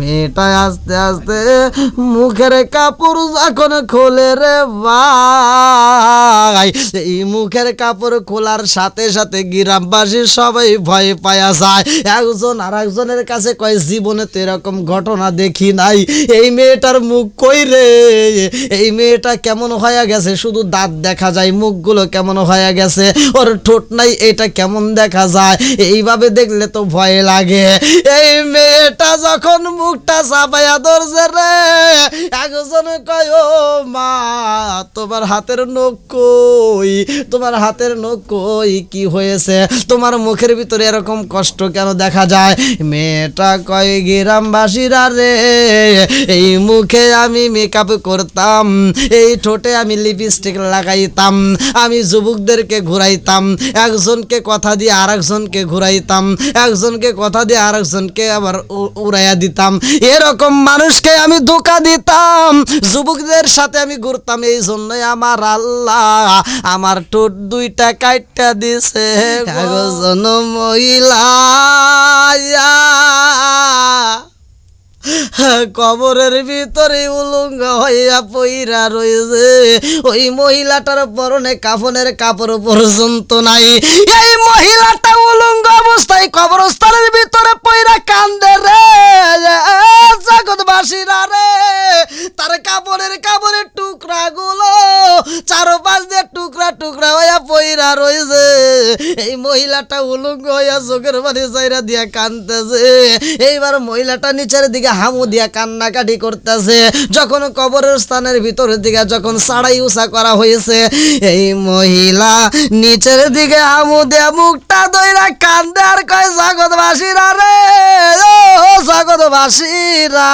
মেয়েটা আস্তে আস্তে মুখের কাপড় যখন খোলে রে ভাই, এই মুখের কাপড় খোলার সাথে সাথে গ্রামবাসী সবাই ভয় পায়া যায়। একজন আর একজনের কাছে কয় জীবনে তো এরকম ঘটনা দেখি নাই, এই মেয়েটার মুখ কই রে, এই মেয়েটা কেমন হয়ে গেছে, শুধু দাঁত দেখা যায়, মুখগুলো কেমন হয়ে গেছে, ওর ঠোঁট নাই, এটা কেমন দেখা যায়, এইভাবে দেখলে তো ভয় লাগে। এই মেয়েটা যখন মুখটা চাপাইয়া ধরছে রে, একজন কয় ও মা তোমার হাতের নখ কই, তোমার হাতের নখ কই, কি হয়েছে, তোমার মুখের ভিতরে এরকম কষ্ট কেন দেখা যায়? মেয়েটা কয় গ্রামবাসীরা রে, এই মুখে আমি মেকআপ করতাম, এই ঠোঁটে আমি লিপস্টিক লাগাইতাম, আমি যুবকদেরকে ঘুরাইতাম, একজনকে কথা দিয়ে আরেকজনকে ঘুরাইতাম, একজনকে কথা দিয়ে আরেকজনকে আবার উড়াইয়া দিতাম, এরকম মানুষকে আমি ধোঁকা দিতাম, যুবকদের সাথে আমি ঘুরতাম, এই জন্যই আমার আল্লাহ আমার ঠোঁট দুইটা কাইটটা দিছে। একজন মহিলা কবরের ভিতরে উলঙ্গ হইয়া পইরা রয়েছে, ওই মহিলাটার পরনে কাফনের কাপড় পর্যন্ত নাই, এই মহিলাটা উলঙ্গ অবস্থায় কবরস্থানের ভিতরে পইরা কান্দে রে জগৎবাসীরা রে, তার কাপড়ের টুকরা গুলো চারপাশ দিয়ে টুকরা টুকরা হইয়া পইরা রয়েছে, এই মহিলাটা উলঙ্গ হইয়া চোখের পানি চাইরা দিয়া কান্দতেছে। এইবার মহিলাটা নিচের দিকে হামু দিয়া কান্নাকাটি করতেছে। যখন কবরের স্থানের ভিতরের দিকে যখন সাড়াই উঁচা করা হয়েছে, এই মহিলা নিচের দিকে হামু দিয়া মুখটা ধইরা কান্দে আর কয় জগৎবাসীরা রে, ও জগৎবাসীরা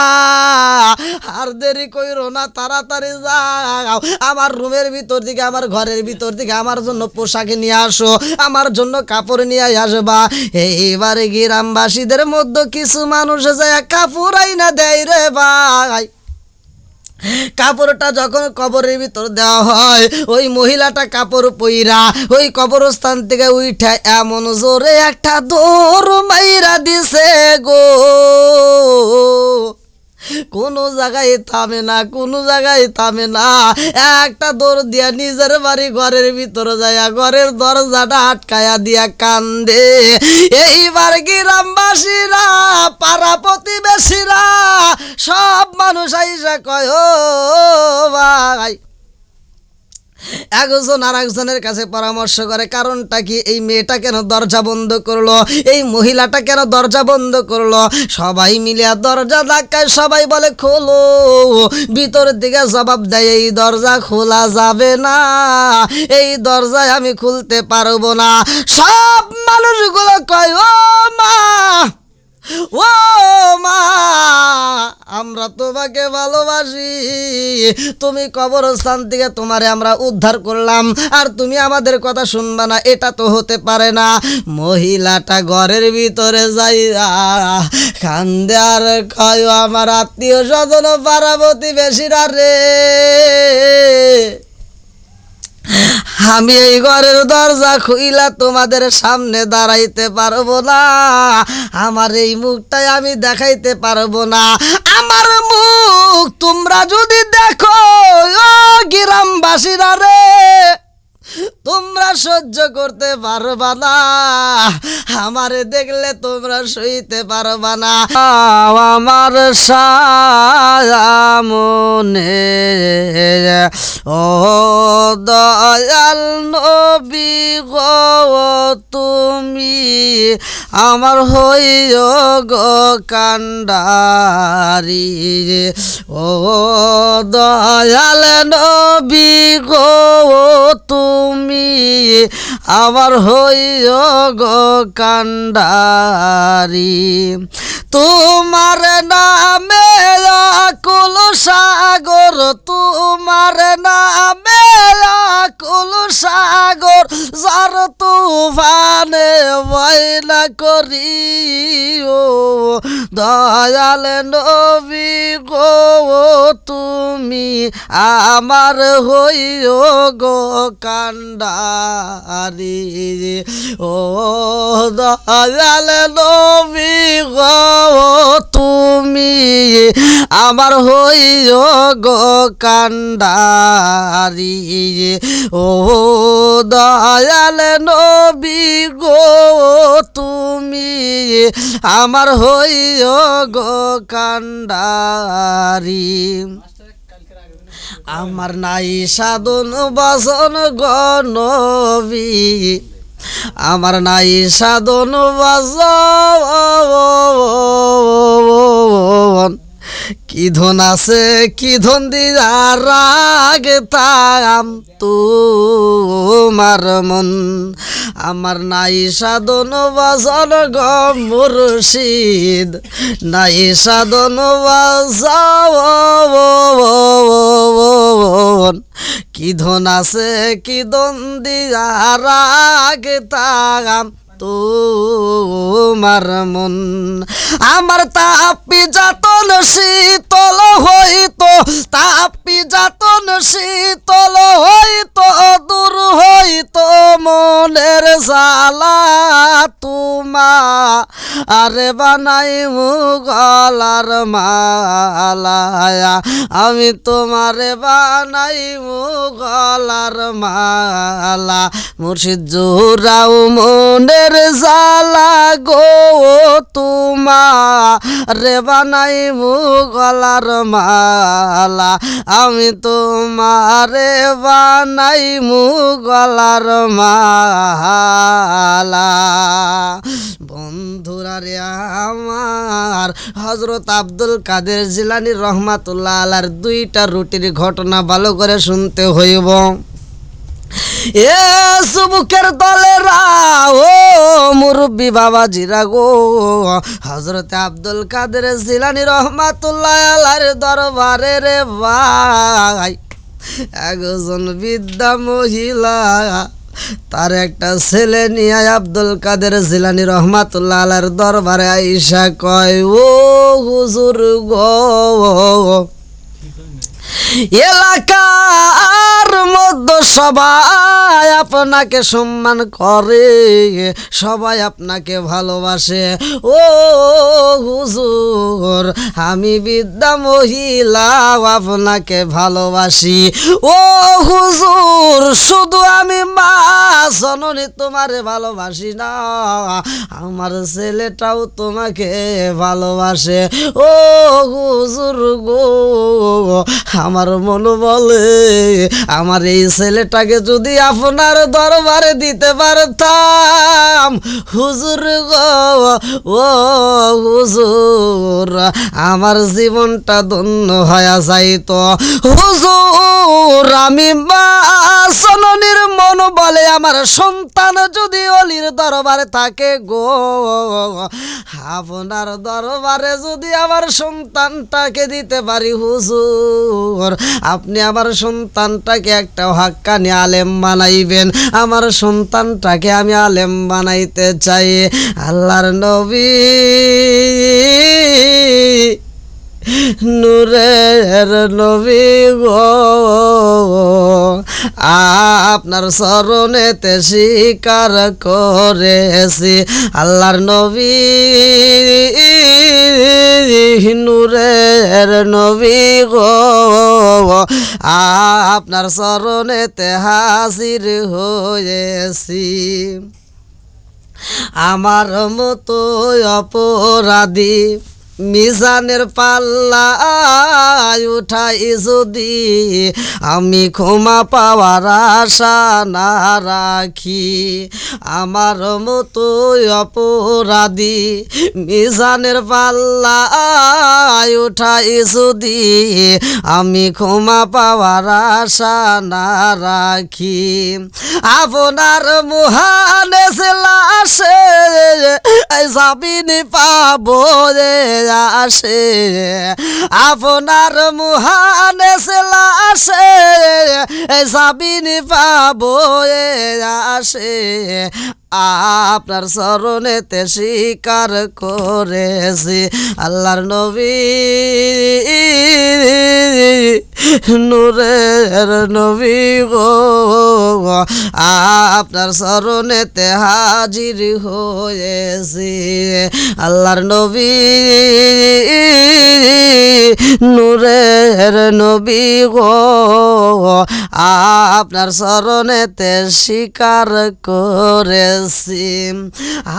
আর দেরি কইরো না, তাড়াতাড়ি যাও আমার রুমের ভিতর দিকে, আমার ঘরের ভিতর দিকে আমার জন্য পোশাক নিয়ে আসো, আমার জন্য কাপড় নিয়ে আসবা। এইবারে গ্রামবাসীদের মধ্যে কিছু মানুষ যায় কাপড় আইনা দেয় রে ভাই। কাপড়টা যখন কবরের ভিতর দেওয়া হয়, ওই মহিলাটা কাপড় পইরা ওই কবরস্থান থেকে উঠা এমন জোরে একটা দৌড় মাইরা দিছে গো, কোনো জায়গায় থামে না, কোনো জায়গায় থামে না, একটা দৌড় দিয়া নিজের বাড়ি ঘরের ভিতরে যায়, ঘরের দরজাটা আটকায়া দিয়া কান্দে। এইবার গ্রামবাসীরা পাড়া প্রতিবেশীরা সব মানুষ আইসা কয় ও ভাই, একজন আর একজনের কাছে পরামর্শ করে, কারণটা কি, এই মেয়েটা কেন দরজা বন্ধ করলো, এই মহিলাটা কেন দরজা বন্ধ করলো? সবাই মিলিয়া দরজা ধাক্কায় সবাই বলে খোলো, ভিতরের দিকে জবাব দেয় এই দরজা খোলা যাবে না, এই দরজায় আমি খুলতে পারবো না। সব মানুষগুলো কয় ও মা, ও মা আমরা তোমাকে ভালোবাসি, তুমি কবরস্থান থেকে তোমারে আমরা উদ্ধার করলাম আর তুমি আমাদের কথা শুনবা না, এটা তো হতে পারে না। মহিলাটা ঘরের ভিতরে যাইয়া কান্দে আর কয় আমার আত্মীয় স্বজন পাড়া প্রতিবেশীরা রে, আমি এই ঘরের দরজা খুইলা তোমাদের সামনে দাঁড়াইতে পারবো না, আমার এই মুখটাই আমি দেখাইতে পারবো না, আমার মুখ তোমরা যদি দেখো ও গ্রামবাসীরা রে, তোমরা সহ্য করতে পারবা না, আমারে দেখলে তোমরা সইতে পারবা না। আমার সামনে ও দয়াল নবী গো তুমি আমার হইও গো কান্ডারি, ও দয়াল নবী গো তুমি আমার হইও গো কান্ডারি, তোমার নামে আকুল সাগর, তোমার নামে আকুল সাগর, যার তুফানে বয়না করি, ও দয়াল নবী গো তুমি আমার হইও গো কান্ডারি, ও দয়াল নবী গো তুমি আমার হইও গো কান্ডারি ও দয়াল নবী গো তুমি আমার হইও গো কান্ডারি আমার নাই সাধন বাসন গনবী আমার নাই সাধন বাসন কি ধন আছে কি ধন দিয়া রাগতাম তোমার মন আমার নাই সাধন বাসন গ মুর্শিদ নাই সাধন বাসন কি ধন আছে কি ধন দিয়া রাগতাম তোমার মন আমার তাপি যাতন শীতল হইতো তাপি যাতন শীতল হইতো দূর হইতো মনের জ্বালা তোমা আরে বানাই গলার মালায়া আমি তোমারে বানাই গলার মালা মুর্শিদ জোরাও মনের জ্বালা গো তোমা রে বানাই গলার মালা আমি তোমারে বানাই গলার মালা বন্ধুরা রে আমার হযরত আব্দুল কাদের জিলানী রহমাতুল্লাহ আলাইহির দুইটা রুটির ঘটনা ভালো করে শুনতে হইব এ সুবুকের দলেরা ও মুরব্বী বাবাজিরা গো হযরত আব্দুল কাদের জিলানী রহমাতুল্লাহ আলাইহির দরবারে রে ভাই একজন বৃদ্ধা মহিলা তার একটা ছেলে নিয়ে আব্দুল কাদের জিলানী রহমাতুল্লাহ আলাইহির দরবারে আইসা কয় ও হুজুর গো এলাকার মধ্যে সবাই আপনাকে সম্মান করে সবাই আপনাকে ভালোবাসে ও হুজুর আমি বৃদ্ধা মহিলা আপনাকে ভালোবাসি ও হুজুর শুধু আমি মা জননী তোমারে ভালোবাসি না আমার ছেলেটাও তোমাকে ভালোবাসে ও হুজুর গো আমার মন বলে আমার এই ছেলেটাকে যদি আপনার দরবারে দিতে পারতাম হুজুর গো ও হুজুর আমার জীবনটা ধন্য হয়ে যাইত হুজুর আমি মা জননীর মন বলে আমার সন্তান যদি অলির দরবারে থাকে গো আপনার দরবারে যদি আমার সন্তানটাকে দিতে পারি হুজুর আপনি আমার সন্তানটাকে একটা হাক্কানি আলেম বানাইবেন আমার সন্তানটাকে আমি আলেম বানাইতে চাই আল্লাহর নবী নূরের নবী গো আপনার চরণেতে স্বীকার করেছি আল্লাহর নবী নূরের নবী গো আপনার চরণেতে হাজির হয়েছি আমার মতো অপরাধী মিজানের পাল্লায় উঠাই যদি আমি ক্ষমা পাওয়ার আশা না রাখি আমার মতো অপরাধী মিজানের পাল্লায় উঠাই যদি আমি ক্ষমা পাওয়ার আশা না রাখি আপনার মুহানে লাশে জামিন পাবো আসে আপনার মুহানে লাশে জামিন পাবো আসে আপনার চরণেতে স্বীকার করেছি আল্লাহর নবী নূরের নবী গো আপনার চরণেতে হাজির হয়েছি আল্লাহর নবী নূরের নবী গো, আপনার চরণেতে স্বীকার করেছি।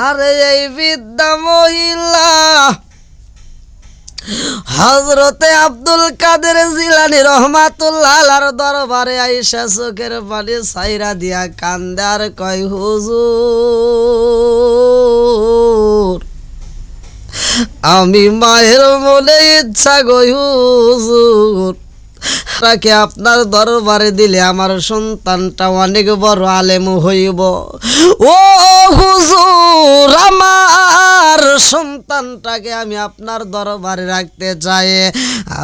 আরে এই বৃদ্ধা মহিলা হযরতে আব্দুল কাদের জিলানী রহমাতুল্লাহ আলাইহির দরবারে আইসা চোখের পানি ছাইরা দিয়া কান্দে আর কয়, হুজুর আমি মায়ের মনে ইচ্ছা গো হুজুর, তাকে আপনার দরবারে দিলে আমার সন্তানটা অনেক বড় আলেম হইব। ও হুজুর আমার সন্তানটাকে আমি আপনার দরবারে রাখতে চাই।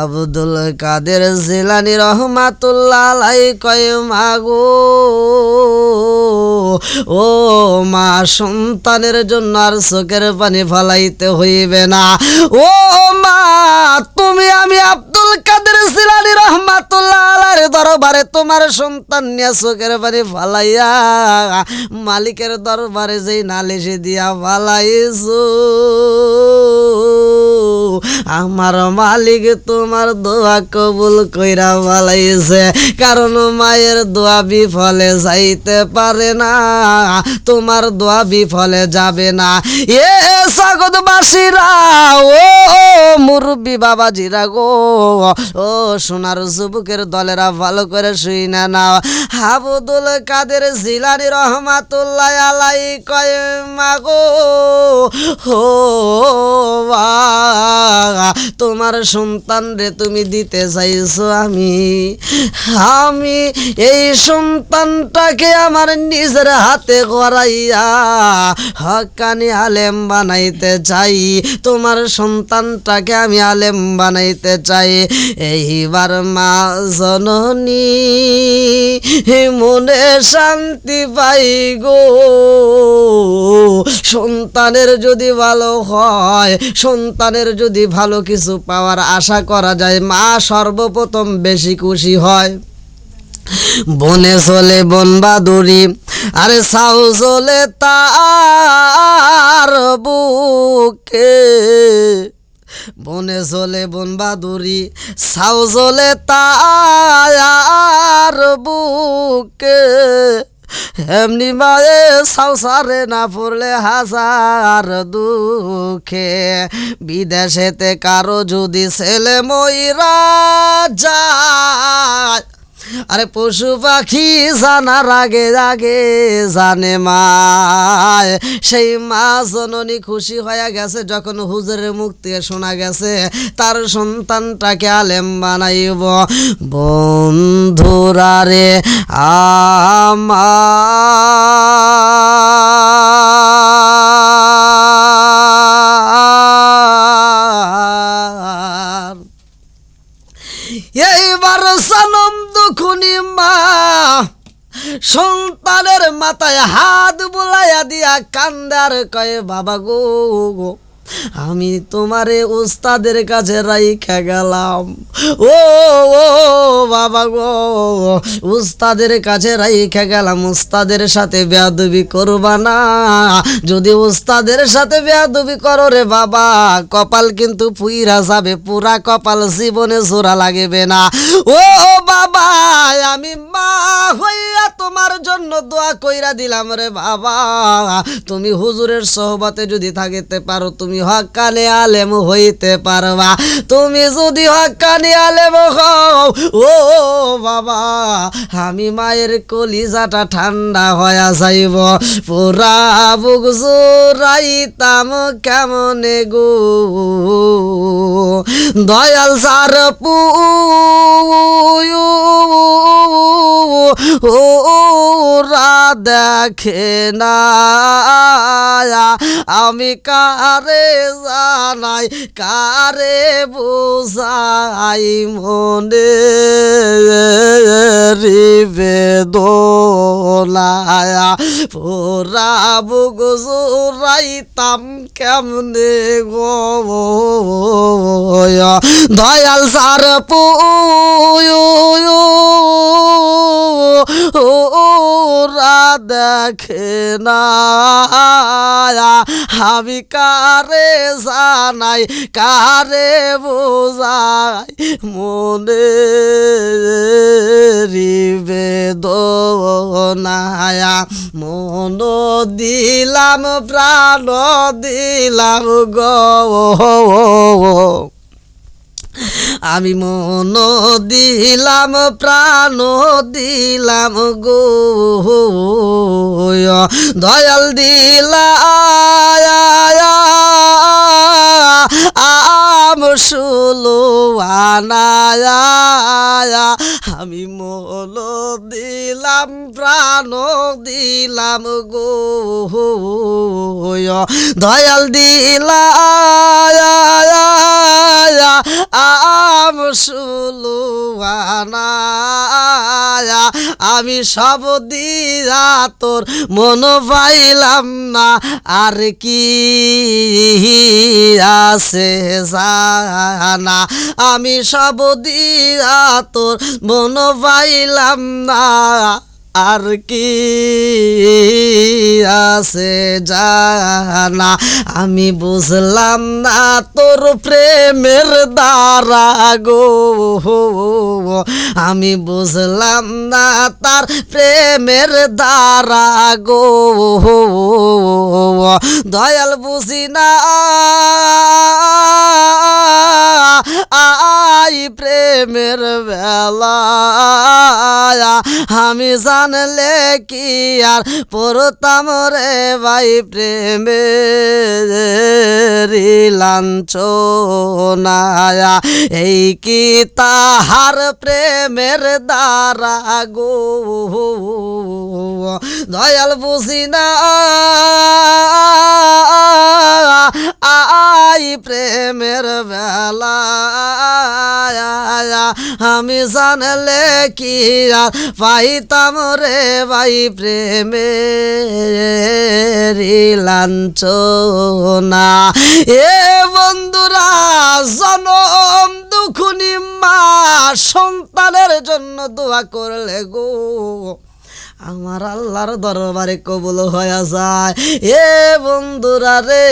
আব্দুল কাদের জিলানী রহমাতুল্লাহ আলাইহি কয়, মাগো ও মা, সন্তানের জন্য আর চোখের পানি ফলাইতে হইবে না। ও মা, তুমি আমি আব্দুল কাদের জিলানী রহমাতুল্লাহ আলাইহির দরবারে তোমার সন্তান নিয়ে চোখের পানি ফালাইয়া মালিকের দরবারে যেই নালিশে দিয়া ফালাইছো, আমার মালিক তোমার দোয়া কবুল কইরা ফালাইছে। কারণ মায়ের দোয়া বিফলে যাইতে পারে না, তোমার দোয়া বিফলে যাবে না। এ সাগদবাসীরা, ও মুরব্বী বাবাজিরা গো, ও সোনার যুবকের দলেরা, ভালো করে শুইনা নাও। আব্দুল কাদের জিলানী রহমাতুল্লাহ আলাইহি কয়, মাগো ও তোমার সন্তান রে তুমি দিতে চাইছো, আমি এই সন্তানটাকে আমার নিজের হাতে গড়াইয়া হক্কানি আলেম বানাইতে চাই। তোমার সন্তানটাকে আমি আলেম বানাইতে চাই। এইবার মা জননী মনে শান্তি পাই গো। সন্তানের যদি ভালো হয়, সন্তানের যদি ভালো কিছু পাওয়ার আশা করা যায়, মা সর্বপ্রথম বেশি খুশি হয়। বনে চলে বন বাদুরি, আরে সাউ চলে তার বুকে। বনে চলে বন বাদুরি, সাউ চলে তার বুকে। এমনি মায়ে সংসারে না পড়লে হাজার দুঃখে। বিদেশেতে কারো যদি ছেলে মইরা যায়, আরে পশু পাখি জানার আগে আগে জানে মায়। সেই মা জননী খুশি হয়ে গেছে যখন হুজুরের মুখ থেকে শোনা গেছে তার সন্তানটাকে আলেম বানাইব। বন্ধুরা রে আমার, এইবার সনম দুখুনি মা সন্তানের মাথায় হাত বুলাইয়া দিয়া কান্দার কয়ে, বাবা গো, আমি তোমারে উস্তাদের কাছে রাইখা গেলাম। ও বাবা গো, উস্তাদের কাছে রাইখা গেলাম, উস্তাদের সাথে বেয়াদবি করবা না। যদি উস্তাদের সাথে বেয়াদবি করো রে বাবা, কপাল কিন্তু পুইরা যাবে, পুরা কপাল, জীবনে জোড়া লাগবে না। ও বাবা, আমি মা হইয়া তোমার জন্য দোয়া কইরা দিলাম রে বাবা। তুমি হুজুরের সোহবতে যদি থাকিতে পারো, তুমি হক্কানি আলেম হইতে পারবা। তুমি যদি হক্কানি আলেম হও, ও বাবা, আমি মায়ের কলিজাটা ঠান্ডা হয়ে যাইব। পুরা বুক জোড়াইতাম কেমনে গো, দয়াল সার ওরা দেখে না, আমি কারে জানাই, কারে বুঝাই মনে বেদনায়া পুরা বুক জুড়াইতাম কেমনে গো দয়াল সার পুরা দেখে না আমি কারে জানাই কারে বোঝাই মনে বেদনায়া মন দিলাম প্রাণ দিলাম গো আমি মন দিলাম প্রাণ দিলাম গো দয়াল দিলা শুলো আনায়া আমি মন দিলাম প্রাণ দিলাম গো দয়াল দিলা শুলো আনায়া আমি সব দিয়া তোর মন পাইলাম না আর কি আছে জানা আমি সব দিয়া তোর মন পাইলাম না আর কি আছে জানা আমি বুঝলাম না তোর প্রেমের দ্বারা গো আমি বুঝলাম না তার প্রেমের দ্বারা গো দয়াল বুঝি না আই প্রেমের বেলা আমি জানলে কি আর পড়তাম রে ভাই প্রেমের লাঞ্ছনায়া এই কি তাহার প্রেমের দ্বারা গো দয়াল বুঝি না আই প্রেমের বেলা আমি জানলে কি আর পাইতাম রে ভাই প্রেমের লাঞ্ছনা এ বন্ধুরা জনম দুখুনি মা সন্তানের জন্য দোয়া করলে গো আমার আল্লাহর দরবারে কবুল হয়ে যায় এ বন্ধুরা রে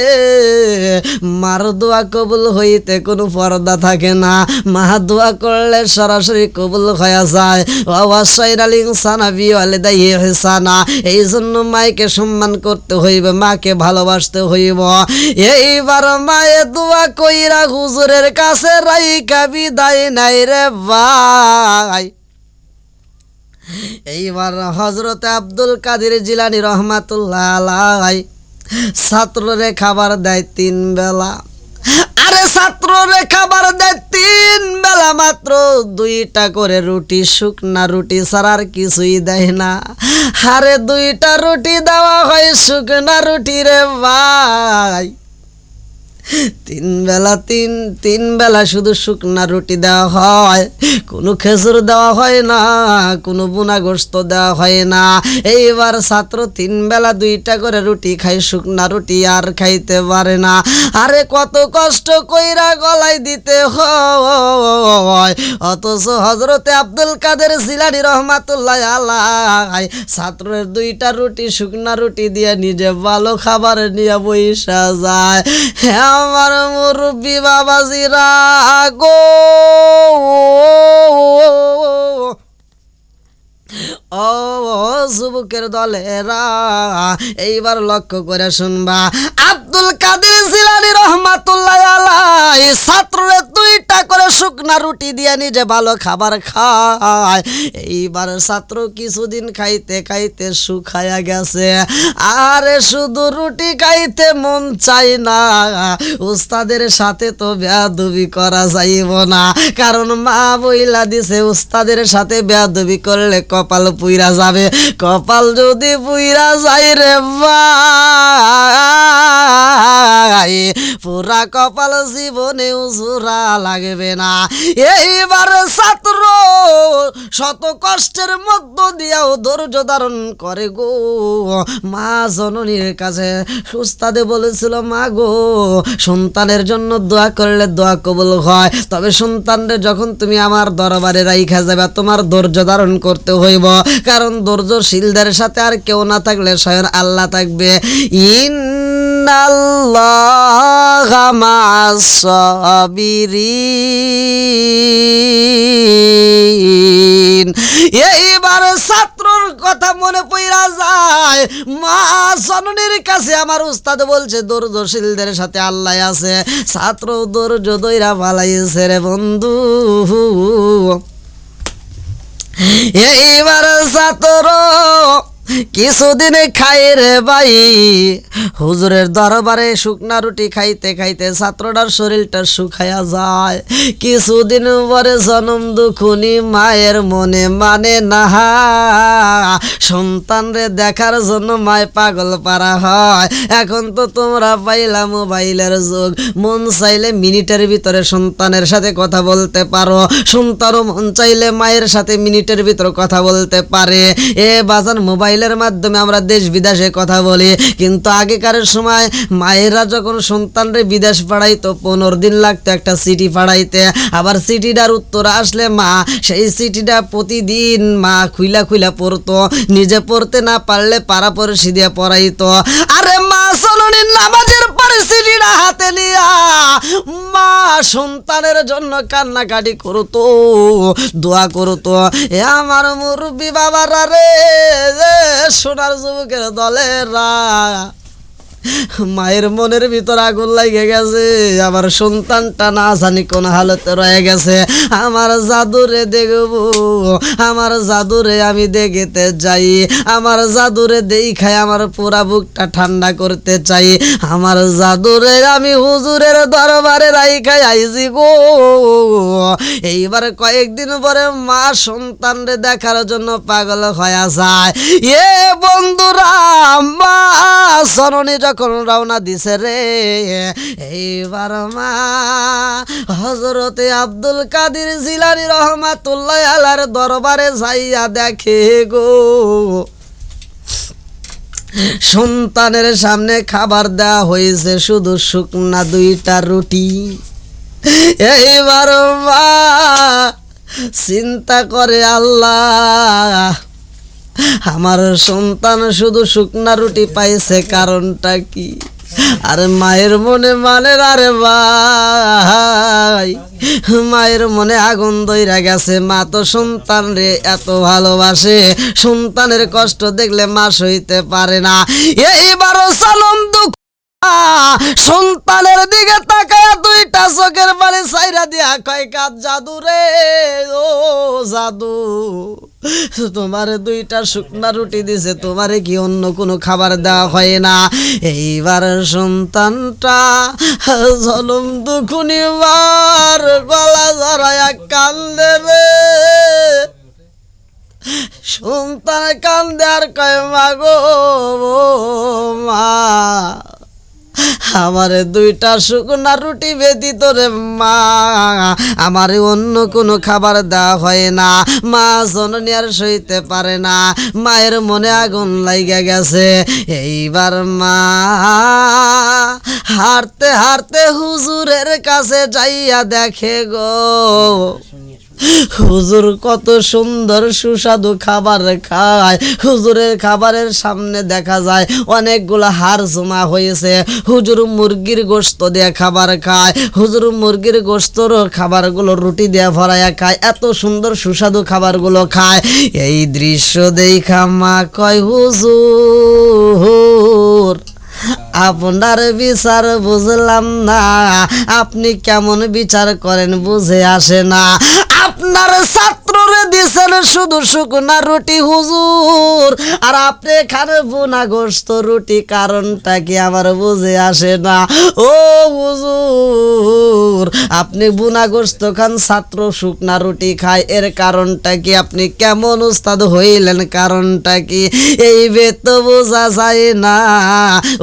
মার দোয়া কবুল হইতে কোনো পর্দা থাকে না মা দোয়া করলে সরাসরি কবুল হয়ে যায় অবশ্যই ইনসানা বিওয়ালিদাইহি ইহসানা এই জন্য মাকে সম্মান করতে হইবে মাকে ভালোবাসতে হইব এইবার মায়ে দোয়া কইরা হুজুরের কাছে রাইকা বিদায় নাই রে ভাই এইবার হযরতে আব্দুল কাদের জিলানী রহমাতুল্লাহ আলাইহি ছাত্ররে খাবার দেয় 3 বেলা আরে ছাত্ররে খাবার দেয় 3 বেলা মাত্র 2টা করে রুটি শুকনা রুটি ছাড়া আর কিছুই দেয় না আরে 2টা রুটি দেওয়া হয় শুকনা রুটি রে ভাই 3 বেলা তিন বেলা শুধু শুকনা রুটি দেওয়া হয় কোনো খেজুর দেওয়া হয় না কোনো বুনা গোশত দেওয়া হয় না এইবার ছাত্র 3 বেলা 2টা করে রুটি খায় শুকনা রুটি আর খাইতে পারে না আরে কত কষ্ট কইরা গলায় দিতে হয় অথচ হযরতে আব্দুল কাদের জিলানী রহমাতুল্লাহ আলাইহি ছাত্রের 2টা রুটি শুকনা রুটি দিয়ে নিজে ভালো খাবার নিয়ে বইসা যায় আমার মুরব্বি বাবাজিরা গো ও যুবকের দলেরা এইবার লক্ষ্য করে শুনবা আব্দুল কাদের জিলানী রহমাতুল্লাহ আলাইহি ছাত্ররে 2টা করে শুকনা রুটি দিয়ে নিজে ভালো খাবার খায় এইবার ছাত্র কিছুদিন খাইতে খাইতে শুকায়া গেছে আরে শুধু রুটি খাইতে মন চাই না উস্তাদের সাথে তো বেয়াদবি করা যাইব না কারণ মা বইলা দিছে উস্তাদের সাথে বেয়াদবি করলে কপাল পুইরা যাবে কপাল যদি পুইরা যায় রে ভাই নাই, পুরা কপাল জীবনেও জোড়া লাগবে না। এইবার ছাত্র শত কষ্টের মধ্য দিয়াও ধৈর্য ধারণ করে গো। মা জননীর কাছে উস্তাদে বলেছিল, মা গো, সন্তানের জন্য দোয়া করলে দোয়া কবুল হয়, তবে সন্তানরে যখন তুমি আমার দরবারে রাইখা যাবে তোমার ধৈর্য ধারণ করতে হইব, কারণ ধৈর্যশীলদের সাথে আর কেউ না থাকলে স্বয়ং আল্লাহ থাকবে। ইন্নাল্লাহা মা'আস সাবিরিন। এইবার ছাত্রর কথা মনে পড়া যায়, মা জননীর কাছে আমার উস্তাদ বলছে ধৈর্যশীলদের সাথে আল্লাহ আছে। ছাত্র ধৈর্য ধইরা পালাইছে রে বন্ধু। এইবার ছাত্র কিছুদিন খাই রে ভাই, হুজুরের দরবারে শুকনা রুটি খাইতে খাইতে ছাত্রটার শরীরটা শুকায়া যায়। কিছুদিন পরে জনম দুখুনি মায়ের মনে মানে না, সন্তানরে দেখার জন্য মায় পাগল পারা হয়। এখন তো তোমরা পাইলা মোবাইলের যুগ, মন চাইলে মিনিটের ভিতরে সন্তানের সাথে কথা বলতে পারো, সন্তানও মন চাইলে মায়ের সাথে মিনিটের ভিতরে কথা বলতে পারে। এ বাজান মোবাইলের মাধ্যমে আমরা দেশ বিদেশে কথা বলি, কিন্তু আগেকার সময় মায়েরা যখন সন্তানরে বিদেশ পাঠাইতো 15 দিন লাগতো একটা চিঠি পাঠাইতে, আবার চিঠিটার উত্তর আসলে মা সেই চিঠিটা প্রতিদিন মা খুইলা খুইলা পড়তো, নিজে পড়তে না পারলে পাড়াপড়শি দিয়ে পড়াইতো। আরে মা জননীর নামাজের পরে চিঠিটা হাতে নিয়া মা সন্তানের জন্য কান্নাকাটি করতো, দোয়া করতো। এ আমার মুরব্বী বাবারা রে, সোনার যুবকের দলেরা, মায়ের মনের ভিতর আগুন লাগে গেছে, আমার সন্তানটা না জানি কোন হালতে রয়ে গেছে। আমার জাদুরে দেখবো, আমার জাদুরে আমি দেখতে যাই, আমার জাদুরে দেখাই আমার পুরা বুকটা ঠান্ডা করতে চাই। আমার জাদুরে আমি হুজুরের দরবারে রাইখাই আইছি গো। এইবার কয়েকদিন পরে মা সন্তানরে দেখার জন্য পাগল হয়ে যায়। এ বন্ধুরা, মা জননী যখন রওনা দিছে রে, এইবার মা হযরতে আব্দুল কাদের জিলানী রহমাতুল্লাহ আলাইহির দরবারে যাইয়া দেখে গো, সন্তানের সামনে খাবার দেওয়া হয়েছে শুধু শুকনা 2টা রুটি। এইবার মা চিন্তা করে, আল্লাহ, আমার সন্তান শুধু শুকনা রুটি পাইছে, কারণটা কি? আরে মায়ের মনে মানে, আরে ভাই, মায়ের মনে আগুন ধইরা গেছে। মা তো সন্তান রে এত ভালোবাসে, সন্তানের কষ্ট দেখলে মা সইতে পারে না। এইবারও সালাম দুঃখ সন্তানের দিকে তাকায়া 2টা চোখের পানি ছাইরা দিয়া কয়, কাজ জাদু রে, ও জাদু, তোমারে 2টা শুকনা রুটি দিছে, তোমারে কি অন্য কোনো খাবার দেওয়া হয় না? এইবার সন্তানটা জনম দুখুনি মার গলা জড়ায়া কান্দে রে, সন্তান কান্দে আর কয়, মা গো, মা, আমারে 2টা শুকনা রুটি ব্যতীত রে মা, আমারে অন্য কোনো খাবার দেওয়া হয় না। মা জননী আর সইতে পারে না, মায়ের মনে আগুন লাইগা গেছে। এইবার মা হাঁটতে হাঁটতে হুজুরের কাছে যাইয়া দেখে গো, হুজুর কত সুন্দর সুস্বাদু খাবার খায়। হুজুরের খাবারের সামনে দেখা যায় অনেকগুলো হাড় জমা হয়েছে। হুজুর মুরগির গোশত দিয়ে খাবার খায়, হুজুর মুরগির গোশতর খাবারগুলো রুটি দিয়ে ভরাইয়া খায়, এত সুন্দর সুস্বাদু খাবারগুলো খায়। এই দৃশ্য দেখা মা কয়, হুজুর, আপনার বিচার বুঝলাম না, আপনি কেমন বিচার করেন বুঝে আসে না। আপনার ছাত্র ছাত্ররে দিছেন শুধু শুকনা রুটি হুজুর, আর আপনি খান বুনা গোস্ত রুটি, কারণটা কি আমার বুঝে আসে না। ও হুজুর, আপনি বুনা গোস্ত খান, ছাত্র শুকনা রুটি খায়, এর কারণটা কি? আপনি কেমন উস্তাদ হইলেন? কারণটা কি? এই বেদ তো বোঝা যায় না।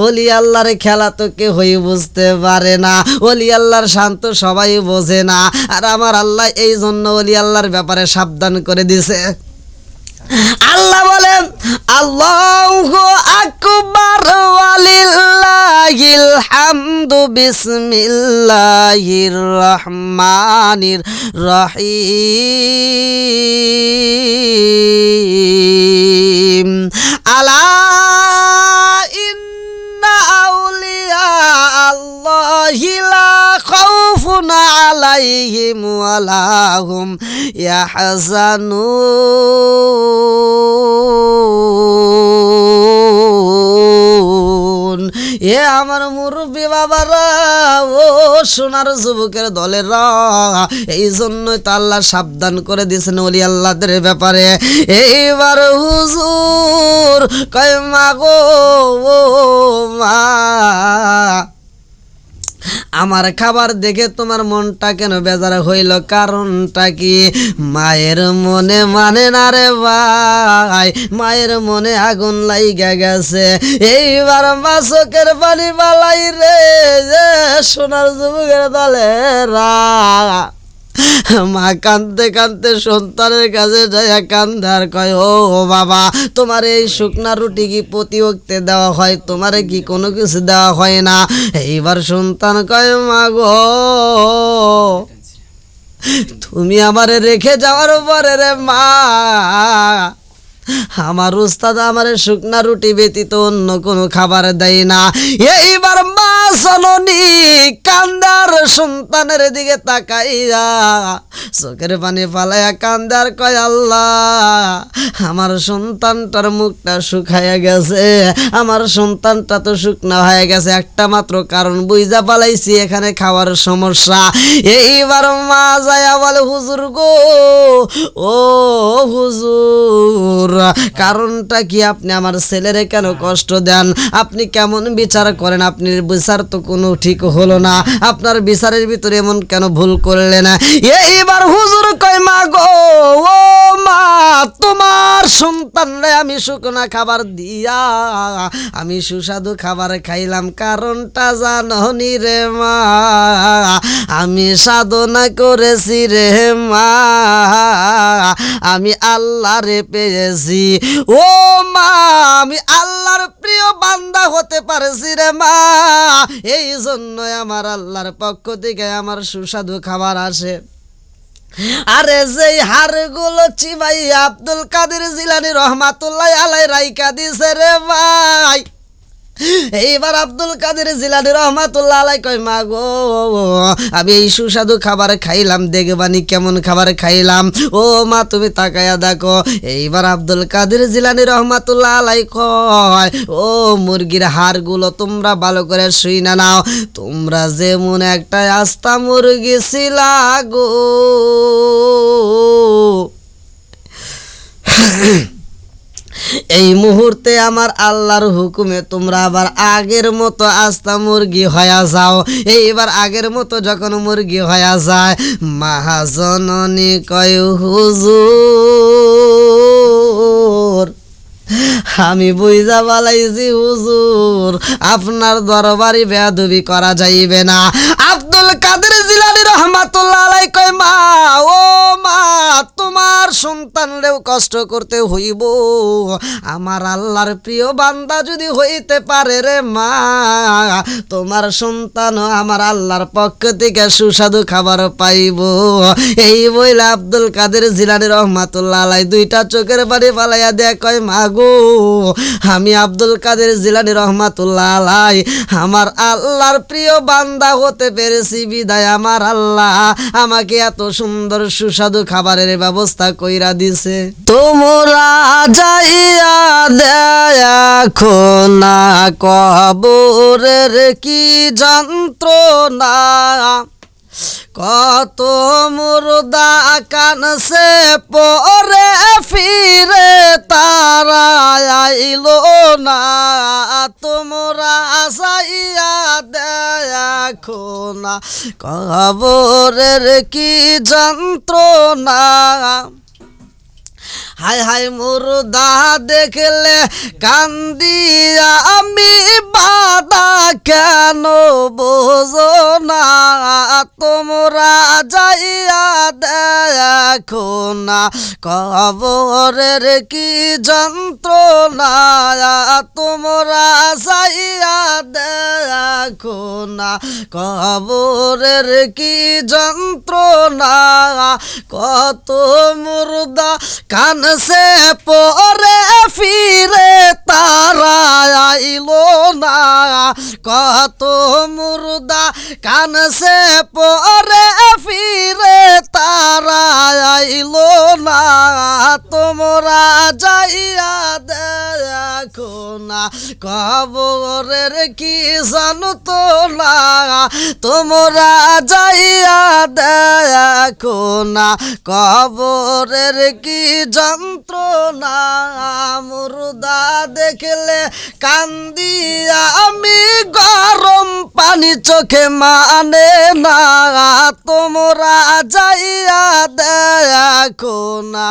ওলি আল্লাহর খেলা তো কেউই বুঝতে পারে না, ওলি আল্লাহর শান্ত সবাই বোঝে না। আর আমার আল্লাহ এই জন্য ওলি আল্লাহর ব্যাপারে সাবধান করে দিছে। আল্লাহ বলেন আল্লাহু আকবার ওয়ালিল্লাহিল হামদু বিসমিল্লাহির রহমানির রহিম। আলা ইন্না আউলিয়া আল্লাহি লা খাউফুন আলাইহিম ওয়া লা হুম ইয়াহজানুন। এ আমার মুরব্বী বাবারা, ও সোনার যুবকের দলেরা, এই জন্যই তো আল্লাহ সাবধান করে দিয়েছেন ওলি আল্লাহদের ব্যাপারে। এইবার হুজুর কয় মা গো, ও মা, আমার খাবার দেখে তোমার মনটা কেন বেজার হইল? কারণটা কি? মায়ের মনে মানে না রে ভাই, মায়ের মনে আগুন লাইগা গেছে। এইবার মা চোখের পানি বালাই রে, যে সোনার যুবকের দলেরা। মা কাঁদতে কাঁদতে সন্তানের কাছে যায়, কান্দে আর কয়, ও বাবা, তোমার এই শুকনা রুটি কি প্রতি ওক্তে দেওয়া হয়? তোমারে কি কোনো কিছু দেওয়া হয় না? এইবার সন্তান কয়, মা গো, তুমি আমারে রেখে যাওয়ার পরে রে মা, আমার উস্তাদ আমারে শুকনা রুটি ব্যতীত অন্য কোনো খাবার দেয় না। এইবার মা জননী কান্দার সন্তানের দিকে তাকাইয়া চোখের পানি ফালাইয়া কান্দার কয়, আল্লাহ, আমার সন্তানটার মুখটা শুকাইয়া গেছে, আমার সন্তানটা তো শুকনা হয়ে গেছে, একটা মাত্র কারণ বুঝা পালাইছি, এখানে খাওয়ার সমস্যা। এইবার মা যায়া বলে, হুজুর গো, ও হুজুর, কারণটা কি? আপনি আমার ছেলেরে কেন কষ্ট দেন? আপনি কেমন বিচার করেন? আপনার বিচার তো কোনো ঠিক হলো না, আপনার বিচারের ভিতরে এমন কেন ভুল করলেন? এইবার হুজুর কয়, মা গো, ও মা, তোমার সন্তানরে আমি শুকনা খাবার দিয়া আমি সুস্বাদু খাবার খাইলাম, কারণটা জাননি রে মা? আমি সাধনা করেছি রে মা, আমি আল্লাহরে পেয়েছি। ও মা, আমি আল্লাহর প্রিয় বান্দা হতে পারছি রে মা, এই জন্য আমার আল্লাহর পক্ষ থেকে আমার সুস্বাদু খাবার আসে। আরে যেই হাড়গুলো চিবাই আব্দুল কাদের জিলানী রহমাতুল্লাহ আলাই রাইকা দিছে রে ভাই, এইবার আব্দুল কাদের জিলানী রহমাতুল্লাহ আলাই কয়, মা গো, আমি এই সুস্বাদু খাবার খাইলাম, দেখবানি কেমন খাবার খাইলাম। ও মা, তুমি তাকায়া দেখো। এইবার আব্দুল কাদের জিলানী রহমাতুল্লাহ আলাই কয়, ও মুরগির হাড়গুলো তোমরা ভালো করে শুই না নাও, তোমরা যেমন একটা আস্তা মুরগি ছিলা গো, এই মুহূর্তে আমার আল্লাহর হুকুমে তোমরা আবার আগের মতো আস্তা মুরগি হয়ে যাও। এইবার আগের মতো যখন মুরগি হয়ে যায়, মহাজননী কয়, হুজুর, আমি বুঝা পালাইছি হুজুর, আপনার দরবারি বেয়াদবি করা যাইবে না। আব্দুল কাদের জিলানী রহমাতুল্লাহ আলাই কয়, মা, ও মা, তোমার সন্তানরেও কষ্ট করতে হইব, আমার আল্লাহর প্রিয় বান্দা যদি হইতে পারে রে মা, তোমার সন্তানও আমার আল্লাহর পক্ষ থেকে সুস্বাদু খাবার পাইব। এই বইলা আব্দুল কাদের জিলানী রহমাতুল্লাহ আলাই দুইটা চোখের পানি ফালাইয়া দেয়া কয়, মা গো, আমি আব্দুল কাদের জিলানী রহমাতুল্লাহ আলাই আমার আল্লাহর প্রিয় বান্দা হতে পেরেছি বিদায় আমার আল্লাহ আমাকে এত সুন্দর সুস্বাদু খাবারের ব্যবস্থা কইরা দিছে। তোমরা যাইয়া দেখো না কবরের কি যন্ত্রণা, কত মুর্দা কানছে পরে ফিরে তারা আইলো না, তোমরা যাইয়া দেখো না কবরের কি যন্ত্রণা। হায় হায় মুর্দা দেখলে কান্দি আমি বাদা কেন বোঝো না, তোমরা যাইয়া দেখো না কবরের কি যন্ত্রণা, তোমরা যাইয়া দেখো না কবরের কি যন্ত্রণা। কত মুর্দা কানছে পরে ফিরে তারা আইলো না, কত মুর্দা কানছে পরে ফিরে তারা আইলো না, তোমরা যাইয়া দেখো না কবরের কি যন্ত্রণা, তোমরা যাইয়া দেখো না কবরের কি যন্ত্রণা। মুর্দা দেখলে কান্দি আমি গরম পানি চোখে মানে না, তোমরা যাইয়া দেখো না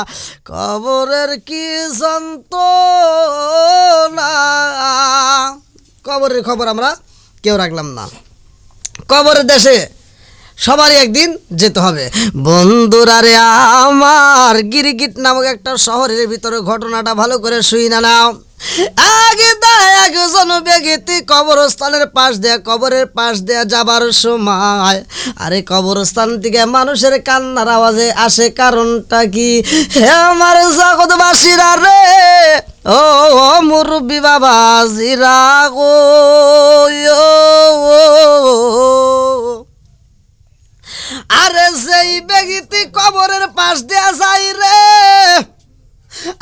কবরের কি যন্ত্রণা। কবরের খবর আমরা কেউ রাখলাম না, কবরের দেশে সবারই একদিন যেতে হবে। বন্ধুরা রে আমার, গিরগিট নামক একটা শহরের ভিতরে ঘটনাটা ভালো করে শুই না নাও। আগে একজন ব্যক্তি কবরস্থানের পাশ দেয়া, কবরের পাশ দেয়া যাবার সময় আরে কবরস্থান থেকে মানুষের কান্নার আওয়াজে আসে, কারণটা কি? হে আমার জগৎবাসীরা রে, ও মুরব্বী বাবাজিরা গো, আরে সেই ব্যক্তি কবরের পাশ দেয়া যাই রে,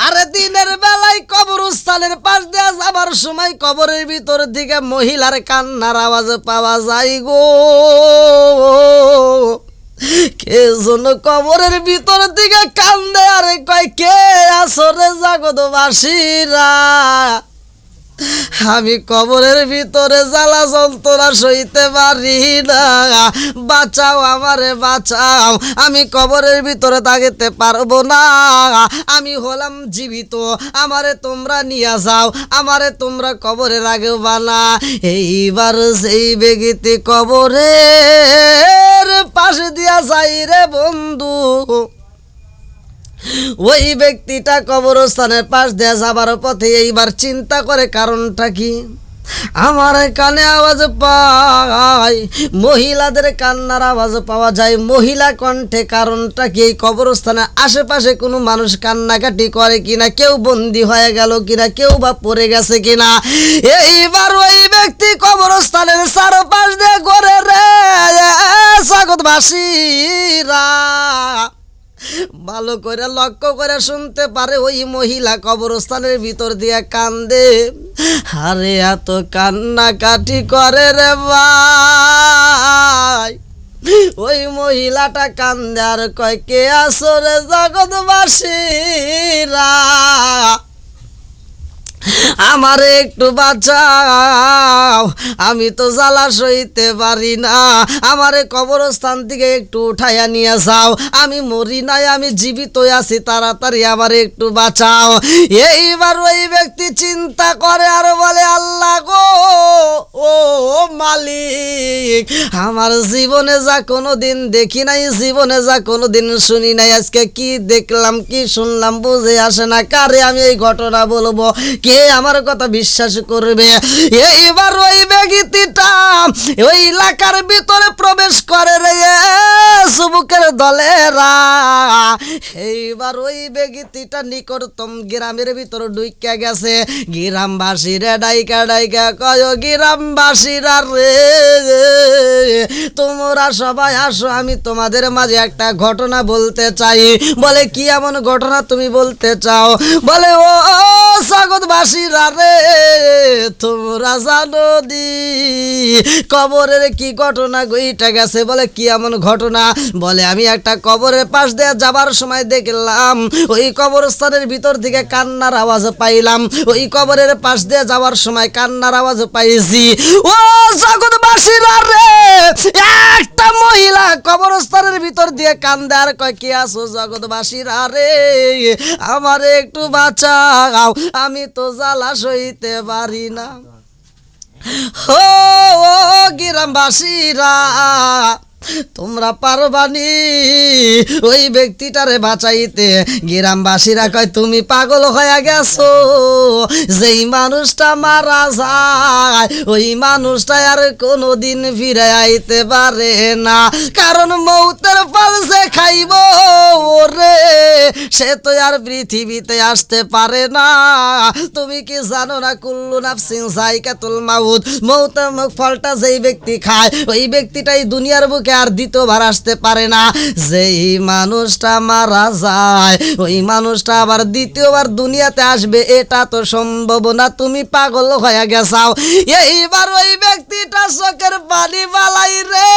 আরে দিনের বেলায় কবরস্থানের পাশ দেয়া যাবার সময় কবরের ভিতর দিকে মহিলার কান্নার আওয়াজ পাওয়া যায় গো। কে যেন কবরের ভিতর দিকে কান্দে, আরে কয় কে আসরে জগৎবাসীরা, আমি কবরের ভিতরে জ্বালা যন্ত্রণা সইতে পারি না, বাঁচাও আমারে বাঁচাও, আমি কবরের ভিতরে থাকতে পারবো না, আমি হলাম জীবিত, আমারে তোমরা নিয়ে যাও, আমারে তোমরা কবরে রাখবা না। এইবার সেই ব্যক্তি কবরের পাশে দিয়া যাই রে বন্ধু, ওই ব্যক্তিটা কবরস্থানের পাশ দিয়ে যাবার পথে এইবার চিন্তা করে কারণটা কি। আমার কানে আওয়াজ পাই, মহিলাদের কান্নার আওয়াজ পাওয়া যায় মহিলা কণ্ঠে, কারণটা কি? এই কবরস্থানের আশেপাশে কোনো মানুষ কান্নাকাটি করে কিনা, কেউ বন্দি হয়ে গেল কিনা, কেউ বা পড়ে গেছে কিনা। এইবার ওই ব্যক্তি কবরস্থানের চারপাশ দিয়ে ঘুরে রে জগৎবাসীরা ভালো করে লক্ষ্য করে শুনতে পারে ওই মহিলা কবরস্থানের ভিতর দিয়ে কান্দে। আরে এত কান্নাকাটি করে রে ভাই, ওই মহিলাটা কান্দে আর কয় কে আসরে জগৎবাসীরা, আমারে একটু বাঁচাও, আমি তো জ্বালা সইতে পারি না, আমারে কবরস্থান থেকে একটু উঠাইয়া নিয়ে যাও, আমি মরি নাই, আমি জীবিত আছি, তাড়াতাড়ি আমারে একটু বাঁচাও। এইবার ওই ব্যক্তি চিন্তা করে আর বলে আল্লাহ গো, ও মালিক, আমার জীবনে যা কোনোদিন দেখি নাই, জীবনে যা কোনোদিন শুনি নাই, আজকে কি দেখলাম কি শুনলাম বুঝে আসে না, কারে আমি এই ঘটনা বলবো, কে আমার কথা বিশ্বাস করবে। এইবার ওই ব্যক্তিটা ওই এলাকার ভিতরে প্রবেশ করে রে যুবকের দলেরা। এইবার ওই ব্যক্তিটা নিকটতম গ্রামের ভিতরে ঢুইকা গেছে, গ্রামবাসীরা ডাইকা ডাইকা কয় গ্রামবাসীরা রে, তোমরা সবাই আসো, আমি তোমাদের মাঝে একটা ঘটনা বলতে চাই। বলে কি এমন ঘটনা তুমি বলতে চাও? বলে ও জগৎবাসীরা রে তোমরা জানো নি কবরের কি ঘটনা গইটা গেছে? বলে কি এমন ঘটনা? বলে আমি একটা কবরের পাশ দিয়ে যাবার সময় দেখলাম ওই কবরস্থানের ভিতর থেকে কান্নার আওয়াজ পাইলাম। ওই কবরের পাশ দিয়ে যাওয়ার সময় কান্নার আওয়াজ পাইছি। ও জগৎবাসীরা রে, একটা মহিলা কবরস্থানের ভিতর দিয়ে কান্দে আর কয় কি আছো জগৎবাসীরা রে, আমারে একটু বাঁচাও, আমি তো জ্বালা সইতে পারি না। ও গ্রামবাসীরা তোমরা পারবানি ওই ব্যক্তিটারে বাঁচাইতে? গ্রামবাসীরা কয় তুমি পাগল হয়ে গেছো, যেই মানুষটা মারা যায় ওই মানুষটা আর কোনোদিন ফিরে আইতে পারে না, কারণ মৌতের ফল সে খাইব রে, সে তো আর পৃথিবীতে আসতে পারে না। তুমি কি জানো না কুল্লু নাফসিন যায়কাতুল মাউত, মৌতের ফলটা যেই ব্যক্তি খায় ওই ব্যক্তিটাই দুনিয়ার বুকে আর দ্বিতীয়বার আসতে পারে না। যেই মানুষটা মারা যায় ওই মানুষটা আবার দ্বিতীয়বার দুনিয়াতে আসবে এটা তো সম্ভব না, তুমি পাগল হয়ে গেছাও। এইবার ওই ব্যক্তিটা চোখের পানি বালাই রে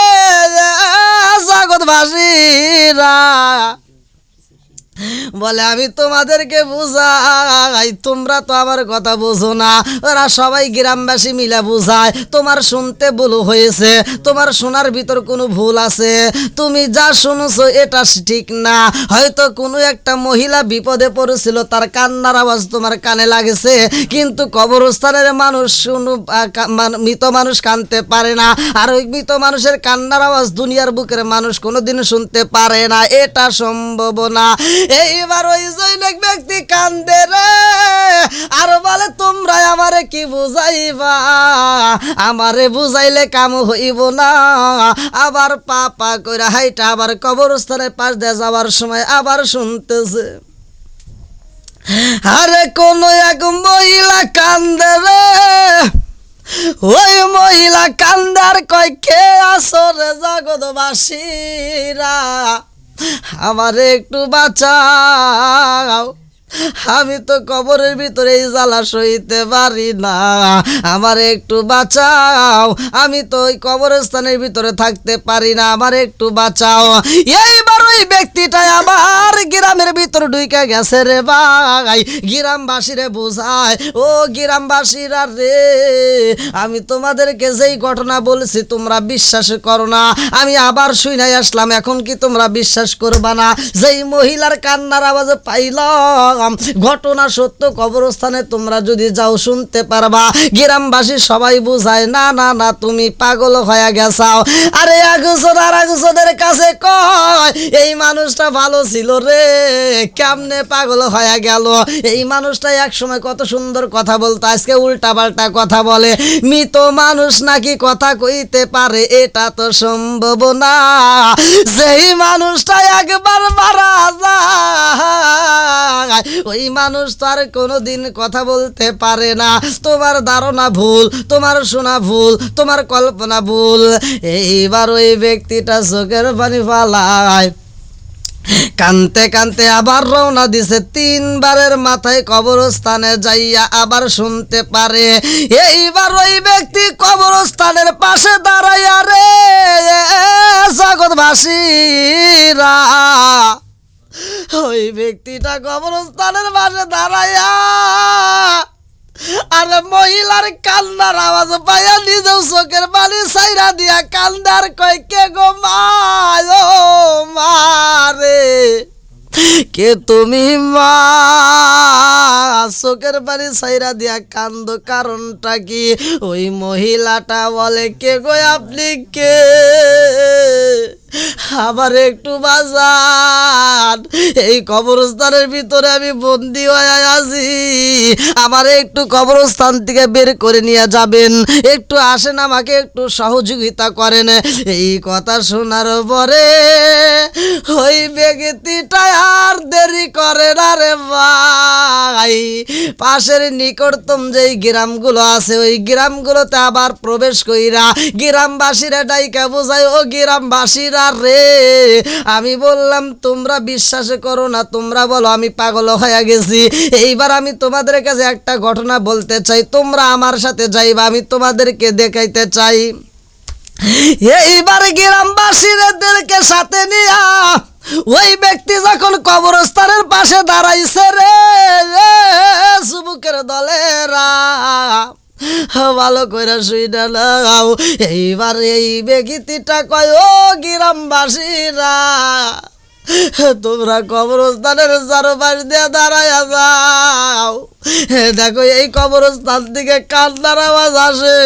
জগৎবাসীরা। বলে আমি তোমাদেরকে বুঝাই, তোমরা তো আমার কথা বোঝো না। ওরা সবাই গ্রামবাসী মিলে বুঝায় তোমার শুনতে ভুল হয়েছে, তোমার শোনার ভিতর কোনো ভুল আছে, তুমি যা শুনছো এটা ঠিক না। হয়তো কোনো একটা মহিলা বিপদে পড়েছিল, তার কান্নার আওয়াজ তোমার কানে লাগেছে, কিন্তু কবরস্থানের মানুষ মৃত মানুষ কানতে পারে না, আর ওই মৃত মানুষের কান্নার আওয়াজ দুনিয়ার বুকের মানুষ কোনোদিন শুনতে পারে না, এটা সম্ভব না। এইবার ওই জৈনিক ব্যক্তি কান্দে রে আর বলে তোমরা আমারে কি বুঝাইবা, আমারে বুঝাইলে কাম হইব না। আবার পাপা কইরা হাইটা আবার কবরস্থানের পাশ দিয়ে যাওয়ার সময় আবার শুনতেছে আরে কোন এক মহিলা কান্দে রে। ওই মহিলা কান্দার কয় কে আসো রে জগৎবাসীরা, আমারে একটু বাঁচাও, আমি তো কবরের ভিতরে জ্বালা সইতে পারি না, আমারে একটু বাঁচাও, আমি তো ওই কবরস্থানের ভিতরে থাকতে পারি না, আমারে একটু বাঁচাও। এইবার ওই ব্যক্তিটা আবার গ্রামের ভিতর ঢুকে গেছে রে ভাই, গ্রামবাসীরে বোঝায় ও গ্রামবাসীরা রে, আমি তোমাদেরকে যেই ঘটনা বলছি তোমরা বিশ্বাস করো না, আমি আবার শুনাই আসলাম, এখন কি তোমরা বিশ্বাস করবা না? যেই মহিলার কান্নার আওয়াজ পাইলাম ঘটনা সত্য, কবরস্থানে তোমরা যদি যাও শুনতে পারবা। গ্রামবাসী সবাই বুঝায় না না না তুমি পাগল হয়ে গেছাও। আরে একজন আর একজনের কাছে কয় এই মানুষটা ভালো ছিল রে, কেমনে পাগল হয়ে গেল? এই মানুষটা এক সময় কত সুন্দর কথা বলতো, আজকে উল্টা পাল্টা কথা বলে। মৃত মানুষ নাকি কথা কইতে পারে এটা তো সম্ভব না। যেই মানুষটা একবার মারা যায় ওই মানুষ তো আর কোনোদিন কথা বলতে পারে না। তোমার ধারণা ভুল, তোমার শোনা ভুল, তোমার কল্পনা ভুল। এইবার ওই ব্যক্তিটা চোখের পানি ফালায়, কানতে কানতে আবার রওনা দিছে। তিনবারের মাথায় কবরস্থানে যাইয়া আবার শুনতে পারে। এইবার ওই ব্যক্তি কবরস্থানের পাশে দাঁড়াইয়া রে জগৎবাসীরা, ওই ব্যক্তিটা কবরস্থানের পাশে দাঁড়াইয়া আর মহিলার কান্নার আওয়াজ পাইয়া নিজেও চোখের পানি ছাইরা দিয়া কান্দার কয় কে গো মা, ও মারে কে তুমি মা? চোখের পানি ছাইরা দিয়া কান্দ, কারণটা কি? ওই মহিলাটা বলে কে গো আপনি কে, আবার একটু বাজান, এই কবরস্থানের ভিতরে আমি বন্দি হয়ে আছি, আমার একটু কবরস্থান থেকে বের করে নিয়ে যাবেন, একটু আসেন, আমাকে একটু সহযোগিতা করেন। এই কথা শোনার পরে ওই ব্যক্তিটা আর দেরি করে না রে ভাই, পাশের নিকটতম যেই গ্রামগুলো আছে ওই গ্রামগুলোতে আবার প্রবেশ কইরা গ্রামবাসীরা ডাইকা বোঝায় ও গ্রামবাসীরা গ্রামবাসীরা রে, আমি বললাম তোমরা বিশ্বাস করো না, তোমরা বলো আমি পাগল হয়ে গেছি। এইবার আমি তোমাদের কাছে একটা ঘটনা বলতে চাই, তোমরা আমার সাথে যাইবা, আমি তোমাদেরকে দেখাইতে চাই। এইবার গ্রামবাসীদেরকে সাথে নিয়া ওই ব্যক্তি যখন কবরস্থানের পাশে দাঁড়াইছে রে, যুবকের দলেরা ভালো করে শুইনা নাও। এইবার এই ব্যক্তিটা কয়, ও গ্রামবাসীরা তোমরা কবরস্থানের চারপাশ দিয়ে দাঁড়াইয়া যাও, দেখো এই কবরস্থান থেকে কান্নার আওয়াজ আসে।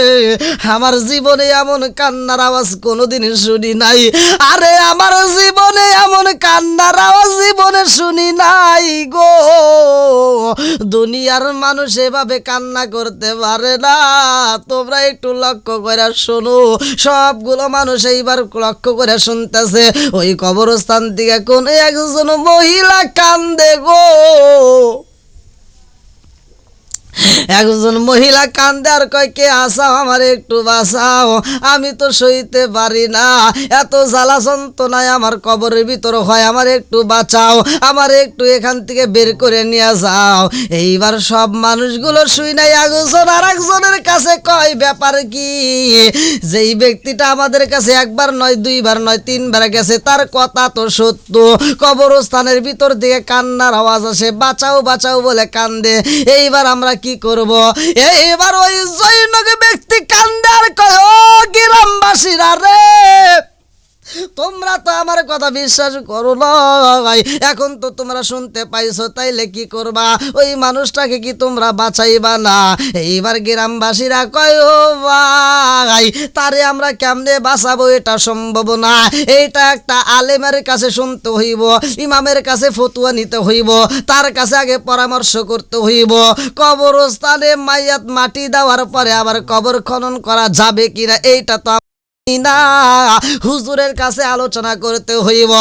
আমার জীবনে এমন কান্নার আওয়াজ কোনোদিন শুনি নাই। আরে আমার জীবনে এমন কান্নার আওয়াজ জীবনে শুনি নাই গো। দুনিয়ার মানুষ এভাবে কান্না করতে পারে না। তোমরা একটু লক্ষ্য করে শোনো, সবগুলো মানুষ এইবার লক্ষ্য করে শুনতেছে। ওই কবরস্থান থেকে কোন একজন মহিলা কান্দে গো। একজন মহিলা কান্দে আর কয়, কে আসাও আমার একটু বাঁচাও, আমি তো সইতে পারি না, এত জ্বালা যন্ত্রণায় আমার কবরের ভিতর হয়, আমার একটু বাঁচাও, আমার একটু এখান থেকে বের করে নিয়ে যাও। এইবার সব মানুষগুলো শুই নাই একজন আর একজনের কাছে কয়, ব্যাপার কি? যেই ব্যক্তিটা আমাদের কাছে একবার নয়, দুইবার নয়, তিনবার গেছে, তার কথা তো সত্য। কবরস্থানের ভিতর থেকে কান্নার আওয়াজ আসে, বাঁচাও বাঁচাও বলে কান্দে। এইবার আমরা কি করব? এইবার ওই জৈনক ব্যক্তি কান্দে আর কয়, ও গ্রামবাসীরা রে, তোমরা তো আমার কথা বিশ্বাস করো না, এখন তো তোমরা শুনতে পাইছো, তাইলে কি করবা? ওই মানুষটাকে কি তোমরা বাঁচাইবা না? এইবার গ্রামবাসীরা কয়, ও ভাই, তারে আমরা কেমনে বাঁচাবো? এটা সম্ভব না, এইটা একটা আলেমের কাছে শুনতে হইব, ইমামের কাছে ফতুয়া নিতে হইব, তার কাছে আগে পরামর্শ করতে হইব। কবরস্থানে মাইয়াত মাটি দেওয়ার পরে আবার কবর খনন করা যাবে কিনা এইটা তো না, হুজুরের কাছে আলোচনা করতে হইব।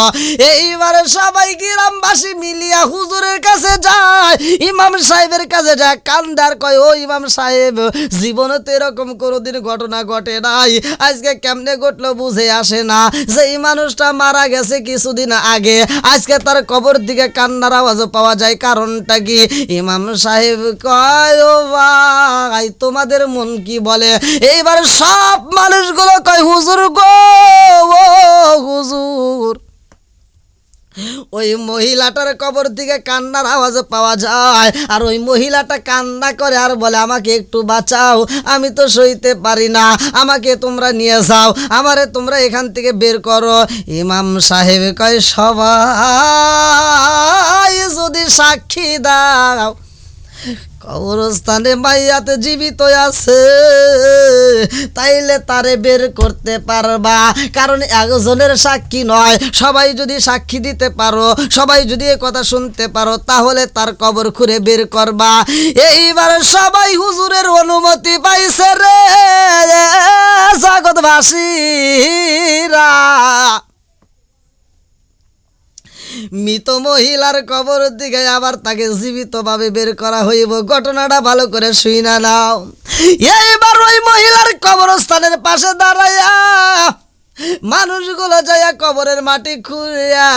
এইবারে সবাই গ্রামবাসী মিলিয়া হুজুরের কাছে যায়, ইমাম সাহেবের কাছে যায়, কান্দার কয়, ও ইমাম সাহেব, জীবনে তো এরকম কোনোদিন ঘটনা ঘটে নাই, আজকে কেমনে ঘটলো বুঝে আসে না। যেই মানুষটা মারা গেছে কিছুদিন আগে, আজকে তার কবর দিকে কান্নার আওয়াজ পাওয়া যায়, কারণটা কি? ইমাম সাহেব কয়, ও ভাই, তোমাদের মন কি বলে? এইবার সব মানুষগুলো কয়, হুজুর গো, ও হুজুর, ওই মহিলাটার কবর থেকে কান্নার আওয়াজ পাওয়া যায়, আর ওই মহিলাটা কান্না করে আর বলে, আমাকে একটু বাঁচাও, আমি তো সইতে পারি না, আমাকে তোমরা নিয়ে যাও, আমারে তোমরা এখান থেকে বের করো। ইমাম সাহেব কয়, সবাই যদি সাক্ষী দাও কবরস্থানে মাইয়াতে জীবিত আছে, তাইলে তারে বের করতে পারবা, কারণ একজনের সাক্ষী নয়, সবাই যদি সাক্ষী দিতে পারো, সবাই যদি এ কথা শুনতে পারো, তাহলে তার কবর খুঁড়ে বের করবা। এইবার সবাই হুজুরের অনুমতি পাইছে রে জগৎবাসীরা। মৃত মহিলার কবর দিকে আবার তাকে জীবিতভাবে বের করা হইব। ঘটনাটা ভালো করে শুইনা নাও। এইবার ওই মহিলার কবরস্থানের পাশে দাঁড়াইয়া মানুষগুলো যাইয়া কবরের মাটি খুঁড়িয়া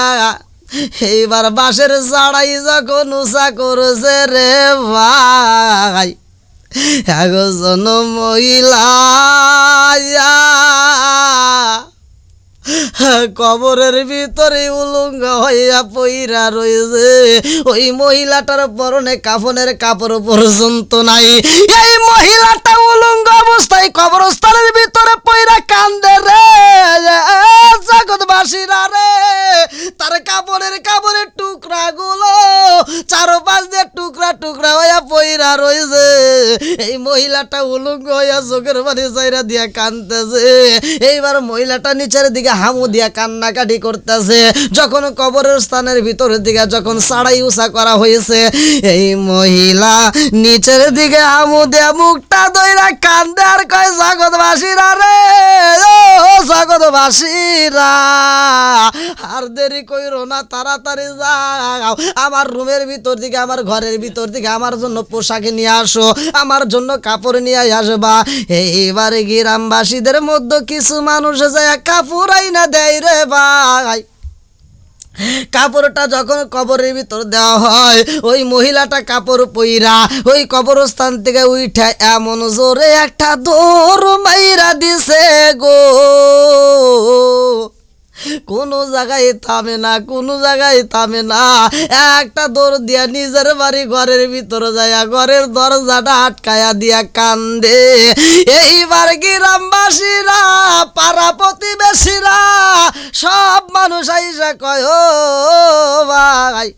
এইবার বাঁশের জাড়াই যখন উঁচা করেছে রে ভাই, একজন মহিলা কবরের ভিতরে উলঙ্গ হইয়া পইরা রয়েছে। ওই মহিলাটার পরনে কাফনের কাপড় পর্যন্ত নাই। এই মহিলাটা উলঙ্গ অবস্থায় কবরস্থানের ভিতরে পইরা কান্দে রে জগৎবাসীরা রে। তার কাপড়ের টুকরা গুলো চারপাশ দিয়ে টুকরা টুকরা হইয়া পইরা রয়েছে। এই মহিলাটা উলঙ্গ হইয়া চোখের পানি চাইরা দিয়া কান্দতেছে। এইবার মহিলাটা নিচের দিকে হামু দিয়া কান্নাকাটি করতেছে। যখন কবরের স্থানের ভিতরের দিকে যখন সাড়াই উঁচা করা হয়েছে, এই মহিলা নিচের দিকে হামু দিয়া মুখটা ধইরা কান্দে আর কয়, জগৎবাসীরা রে, ও জগৎবাসীরা, আর দেরি কইরো না, তাড়াতাড়ি যাও আমার রুমের ভিতর দিকে, আমার ঘরের ভিতর দিকে আমার জন্য জন্য পোশাক নিয়ে আসো, আমার জন্য কাপড় নিয়ে আসবা। এইবারে গ্রামবাসীদের মধ্যে কিছু মানুষ যায় কাপড় আইনা দেয় রে ভাই। কাপড়টা যখন কবরের ভিতর দেওয়া হয়, ওই মহিলাটা কাপড় পইরা ওই কবরস্থান থেকে উঠে এমন জোরে একটা দৌড় মাইরা দিছে গো, কোনো জায়গায় থামে না, কোনো জায়গায় থামে না। একটা দৌড় দিয়া নিজের বাড়ি ঘরের ভিতরে যায়, ঘরের দরজাটা আটকায়া দিয়া কান্দে। এইবার গ্রামবাসীরা, পাড়া প্রতিবেশীরা, সব মানুষ আইসা কয়, ও ভাই,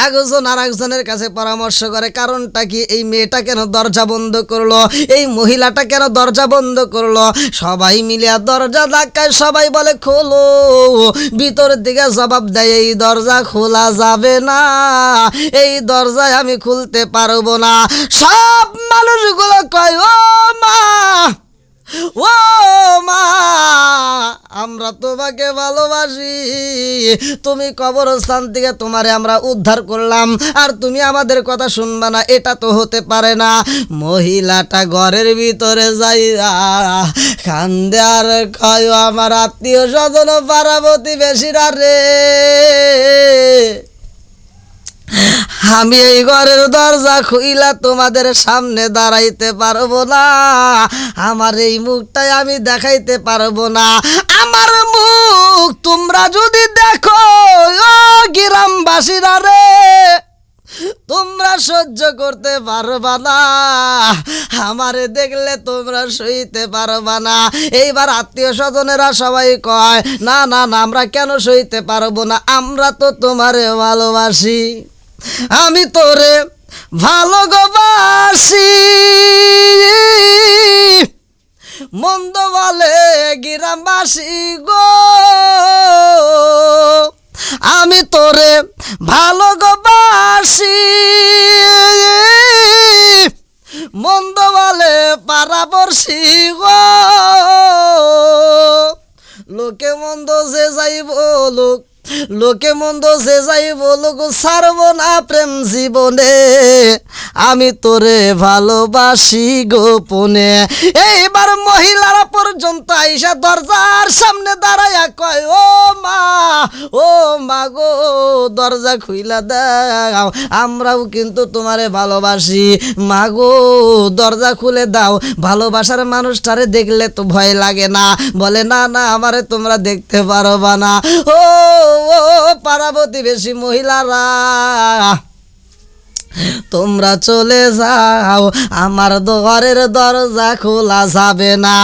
একজন আর একজনের কাছে পরামর্শ করে, কারণটা কি, এই মেয়েটা কেন দরজা বন্ধ করলো, এই মহিলাটা কেন দরজা বন্ধ করলো। সবাই মিলে দরজা ধাক্কায় সবাই বলে খোলো, ভিতরের দিকে জবাব দেয়, এই দরজা খোলা যাবে না, এই দরজায় আমি খুলতে পারবো না। সব মানুষগুলো কয়, ও মা, ও মা, আমরা তোমাকে ভালোবাসি, তুমি কবরস্থান থেকে তোমারে আমরা উদ্ধার করলাম, আর তুমি আমাদের কথা শুনবা না, এটা তো হতে পারে না। মহিলাটা ঘরের ভিতরে যাইয়া কান্দে আর কয়, আমার আত্মীয় স্বজন পাড়া প্রতিবেশীরা রে, আমি এই ঘরের দরজা খুইলা তোমাদের সামনে দাঁড়াইতে পারবো না, আমার এই মুখটাই আমি দেখাইতে পারবো না। আমার মুখ তোমরা যদি দেখো, ও গ্রামবাসীরা রে, তোমরা সহ্য করতে পারবা না, আমারে দেখলে তোমরা সইতে পারবা না। এইবার আত্মীয় স্বজনেরা সবাই কয়, না না না, আমরা কেন সইতে পারবো না, আমরা তো তোমারে ভালোবাসি, আমি তোরে ভালোবাসি। মন্দ বলে গ্রামবাসী গো, আমি তোরে ভালোবাসি, মন্দ বলে পাড়াপড়শি গো, লোকে মন্দ যে যাই বলুক, লোকে মন্দ যে যাই বলুক, ছাড়ব না প্রেম জীবনে, আমি তোরে ভালোবাসি গোপনে। এইবার মহিলারা পর্যন্ত আইসা দরজার সামনে দাঁড়াইয়া কয়, ও মা, ও মা গো, দরজা খুইলা দাও, আমরাও কিন্তু তোমারে ভালোবাসি, মা গো দরজা খুলে দাও। ভালোবাসার মানুষটারে দেখলে তো ভয় লাগে না, বলে না না, আমারে তোমরা দেখতে পারবা না। ও পাড়া প্রতিবেশী মহিলারা, তোমরা চলে যাও, আমার ঘরের দরজা খোলা যাবে না,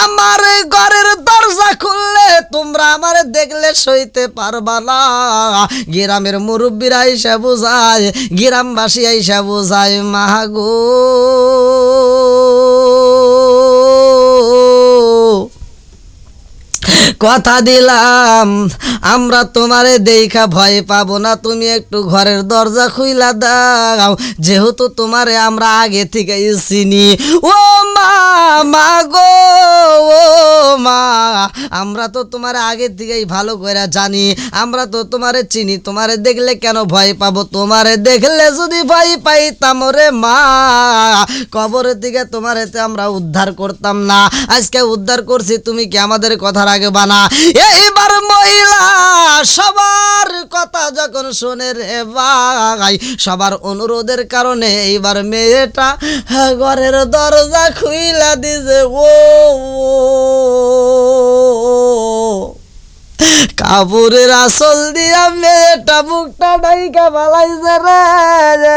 আমার ঘরের দরজা খুললে তোমরা আমার দেখলে সইতে পারবা না। গ্রামের মুরব্বীরা আইসা বুঝায়, গ্রামবাসী আইসা বুঝায়, মাগো কথা দিলাম, আমরা তোমারে দেখা ভয় পাবো না, তুমি একটু ঘরের দরজা খুইলা দাও, যেহেতু তোমারে আমরা আগে থেকে চিনি। ও মা, মা গো, ও মা, আমরা তো তোমার আগে থেকেই ভালো করে জানি, আমরা তো তোমারে চিনি, তোমারে দেখলে কেন ভয় পাবো, তোমারে দেখলে যদি ভয় পাইতাম রে মা, কবরের দিকে তোমারে আমরা উদ্ধার করতাম না, আজকে উদ্ধার করছি, তুমি কি আমাদের কথা রাখবা না? এইবার মহিলা সবার কথা যখন শোনে রে ভাই, সবার অনুরোধের কারণে এইবার মেয়েটা ঘরের দরজা খুইলা দিছে। ও কাপড়ের আসল দিয়া মেয়েটা মুখটা ডাইকা বালাইছে রে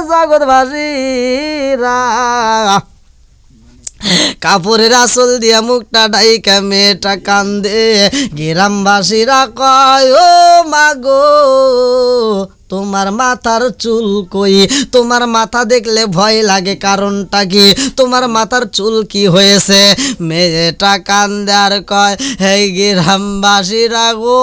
জগৎবাসীরা, কাপড়ের আসল দিয়া মুখটা ডাইকা মেয়েটা কান্দে। গ্রামবাসীরা কয়, ও মাগো তোমার মাথার চুল কই, তোমার মাথা দেখলে ভয় লাগে, কারণটা কি, তোমার মাথার চুল কি হয়েছে? মেয়েটা কান্দে আর কয়, হে গ্রামবাসীরা গো,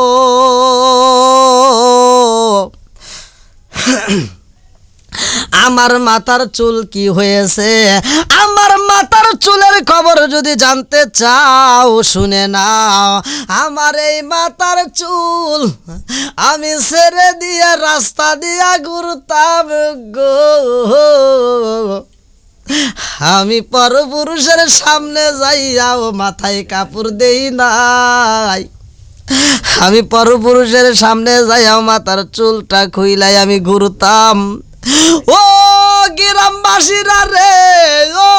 আমার মাথার চুল কি হয়েছে, আমার মাথার চুলের খবর যদি জানতে চাও শুনে নাও। আমার এই মাথার চুল আমি ছেড়ে দিয়ে রাস্তা দিয়া ঘুরতাম গো, আমি পরপুরুষের সামনে যাইয়াও মাথায় কাপড় দেই নাই, আমি পরপুরুষের সামনে যাইয়াও মাথার চুলটা খুইলাই আমি ঘুরতাম। ও গ্রামবাসীরা রে, ও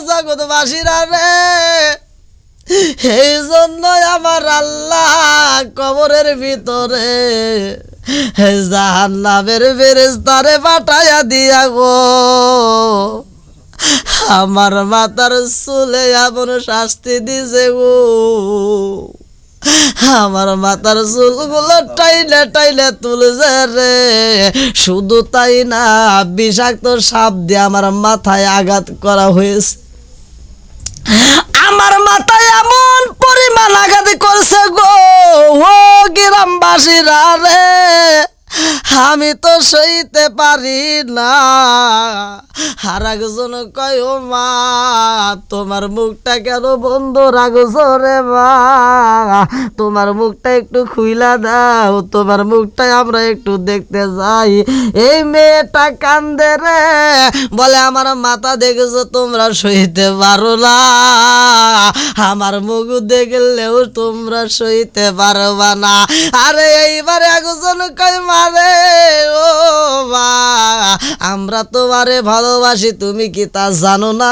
জগৎবাসীরা রে, এই জন্যই আমার আল্লাহ কবরের ভিতরে জাহান্নামের ফেরেশতারে পাঠাইয়া দিয়া গো আমার মাথার চুলে এমন শাস্তি দিছে গো, আমার মাথার চুলগুলো টাইলে টাইলে তুলছে রে। শুধু তাই না, বিষাক্ত সাপ দিয়ে আমার মাথায় আঘাত করা হয়েছে, আমার মাথায় এমন পরিমাণ আঘাত করছে গো, ও গ্রামবাসীরা রে, আমি তো সইতে পারি না। আর একজন কয় ও মা তোমার মুখটা কেন বন্ধ রাখছো রে মা, তোমার মুখটা একটু খুইলা দাও, তোমার মুখটা আমরা একটু দেখতে যাই। এই মেয়েটা কান্দে রে, বলে আমার মাথা দেখেছো তোমরা সইতে পারো না, আমার মুখ দেখলেও তোমরা সইতে পারবা না। আরে এইবারে একজন কয় মারে ও মা আমরা তোমারে ভালোবাসি, তুমি কি তা জানো না?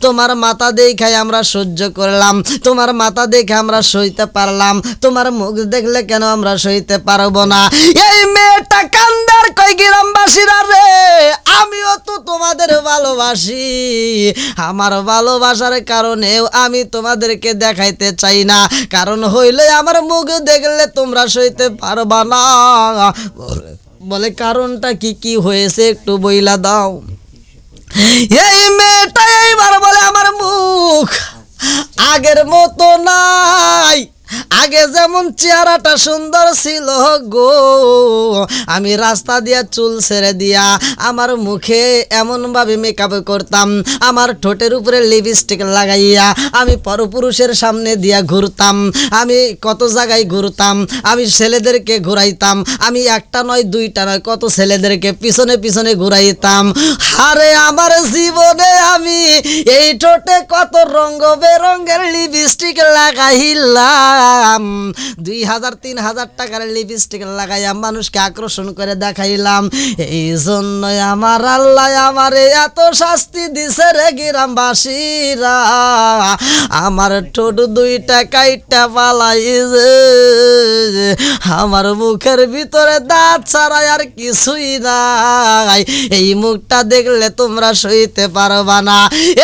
তোমার মাথা দেখাই আমরা সহ্য করলাম, তোমার মাথা দেখে আমরা সইতে পারলাম, তোমার মুখ দেখলে কেন আমরা সইতে পারবো না? এই মেয়েটা কান্দার কই গ্রামবাসীরা রে, আমিও তো তোমাদের ভালোবাসি, আমার ভালোবাসার কারণেও আমি তোমাদেরকে দেখাইতে চাই না, কারণ হইলে আমার মুখ দেখলে তোমরা সইতে পারবা না। বলে কারণটা কি কি হয়েছে একটু বইলা দাও। এই মেয়েটা এইবার বলে আমার মুখ আগের মতো নাই, আগে যেমন চেহারাটা সুন্দর ছিল গো, আমি রাস্তা দিয়া চুল ছেড়ে দিয়া আমার মুখে এমনভাবে মেকআপ করতাম, আমার ঠোঁটের উপরে লিপস্টিক লাগাইয়া আমি পরপুরুষের সামনে দিয়া ঘুরতাম, আমি কত জায়গায় ঘুরতাম, আমি ছেলেদেরকে ঘুরাইতাম, আমি একটা নয় দুইটা নয় কত ছেলেদেরকে পিছনে পিছনে ঘুরাইতাম। আরে আমার জীবনে আমি এই ঠোঁটে কত রঙ বেরঙের লিপস্টিক লাগাইলাম, 2000-3000 টাকার লিপস্টিক লাগাইয়া মানুষকে আকর্ষণ করে দেখাইলাম। এই জন্যই আমার আল্লাহ আমারে এত শাস্তি দিছে রে গ্রামবাসীরা, আমার ঠোঁট দুইটা কাইটা পালাইছে, আমার মুখের ভিতরে দাঁত ছাড়া আর কিছুই নাই, এই মুখটা দেখলে তোমরা সইতে পারবা না।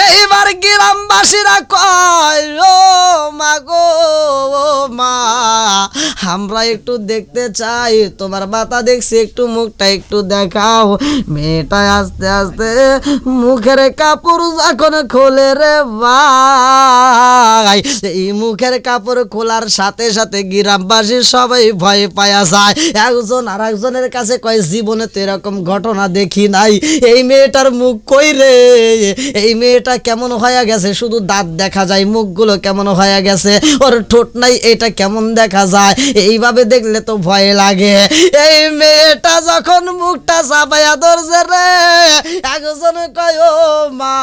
এইবার গ্রামবাসীরা কয় ও মা গো মা আমরা একটু দেখতে চাই, তোমার মাথা দেখছি একটু মুখটা একটু দেখাও। মেয়েটা আস্তে আস্তে মুখের কাপড় যখন খোলে রে ভাই, এই মুখের কাপড় খোলার সাথে সাথে গ্রামবাসী সবাই ভয় পায়া যায়, একজন আর একজনের কাছে কয় জীবনে তো এরকম ঘটনা দেখি নাই, এই মেয়েটার মুখ কই রে, এই মেয়েটা কেমন হয়ে গেছে, শুধু দাঁত দেখা যায়, মুখগুলো কেমন হয়ে গেছে, ওর ঠোঁট নাই, এটা কেমন দেখা যায়, এইভাবে দেখলে তো ভয় লাগে। এই মেয়েটা যখন মুখটা চাপাইয়া ধরছে রে, একজন কয় ও মা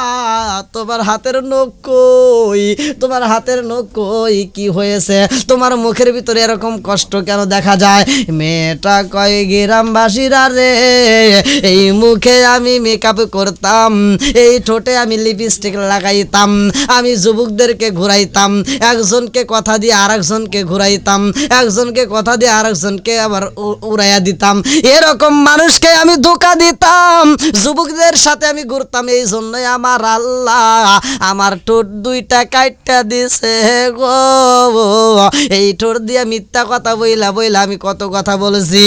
তোমার হাতের নখ কই, তোমার হাতের নখ কই, কি হয়েছে, তোমার মুখের ভিতরে এরকম কষ্ট কেন দেখা যায়? মেয়েটা কয় গ্রামবাসীরা রে, এই মুখে আমি মেকআপ করতাম, এই ঠোঁটে আমি লিপস্টিক লাগাইতাম, আমি যুবকদেরকে ঘুরাইতাম, একজনকে কথা দিয়ে আরেকজনকে ঘুরাইতাম, একজনকে কথা দিয়ে আরেকজনকে আবার উড়াইয়া দিতাম, এরকম মানুষকে আমি ধোঁকা দিতাম, যুবকদের সাথে আমি ঘুরতাম। এই জন্যই আমার আল্লাহ আমার ঠোঁট দুইটা কাইটটা দিছে গো, এই ঠোঁট দিয়ে মিথ্যা কথা বইলা বইলা আমি কত কথা বলেছি।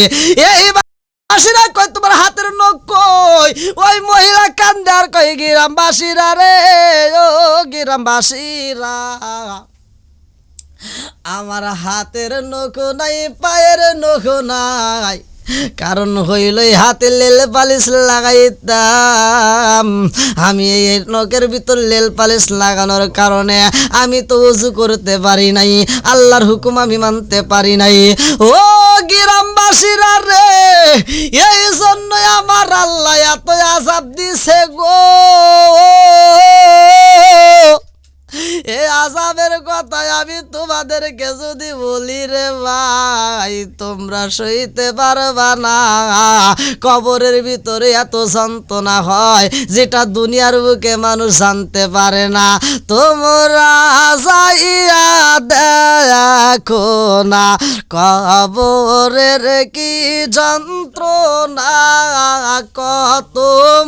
এই বাসীরা কয় তোমার হাতের নখ কই, ওই মহিলা কান্দে আর কয় গ্রামবাসীরা রে, ও গ্রামবাসীরা আমার হাতের নখ নাই, পায়ের নখ নাই, কারণ হইল এই হাতে লেল পালিশ লাগাইতাম, আমি এই নখের ভিতর লেল পালিশ লাগানোর কারণে আমি তো উজু করতে পারি নাই, আল্লাহর হুকুম আমি মানতে পারি নাই। ও গ্রামবাসীরা রে, এই জন্য আমার আল্লাহ এত আযাব দিছে গো। এই আযাবের কথা আমি তোমাদেরকে যদি বলি রে ভাই, তোমরা সইতে পারবা না। কবরের ভিতরে এত যন্ত্রণা হয় যেটা দুনিয়ার বুকে মানুষ জানতে পারে না। তোমরা যাইয়া দেখো না কবরের কি যন্ত্রণা, কত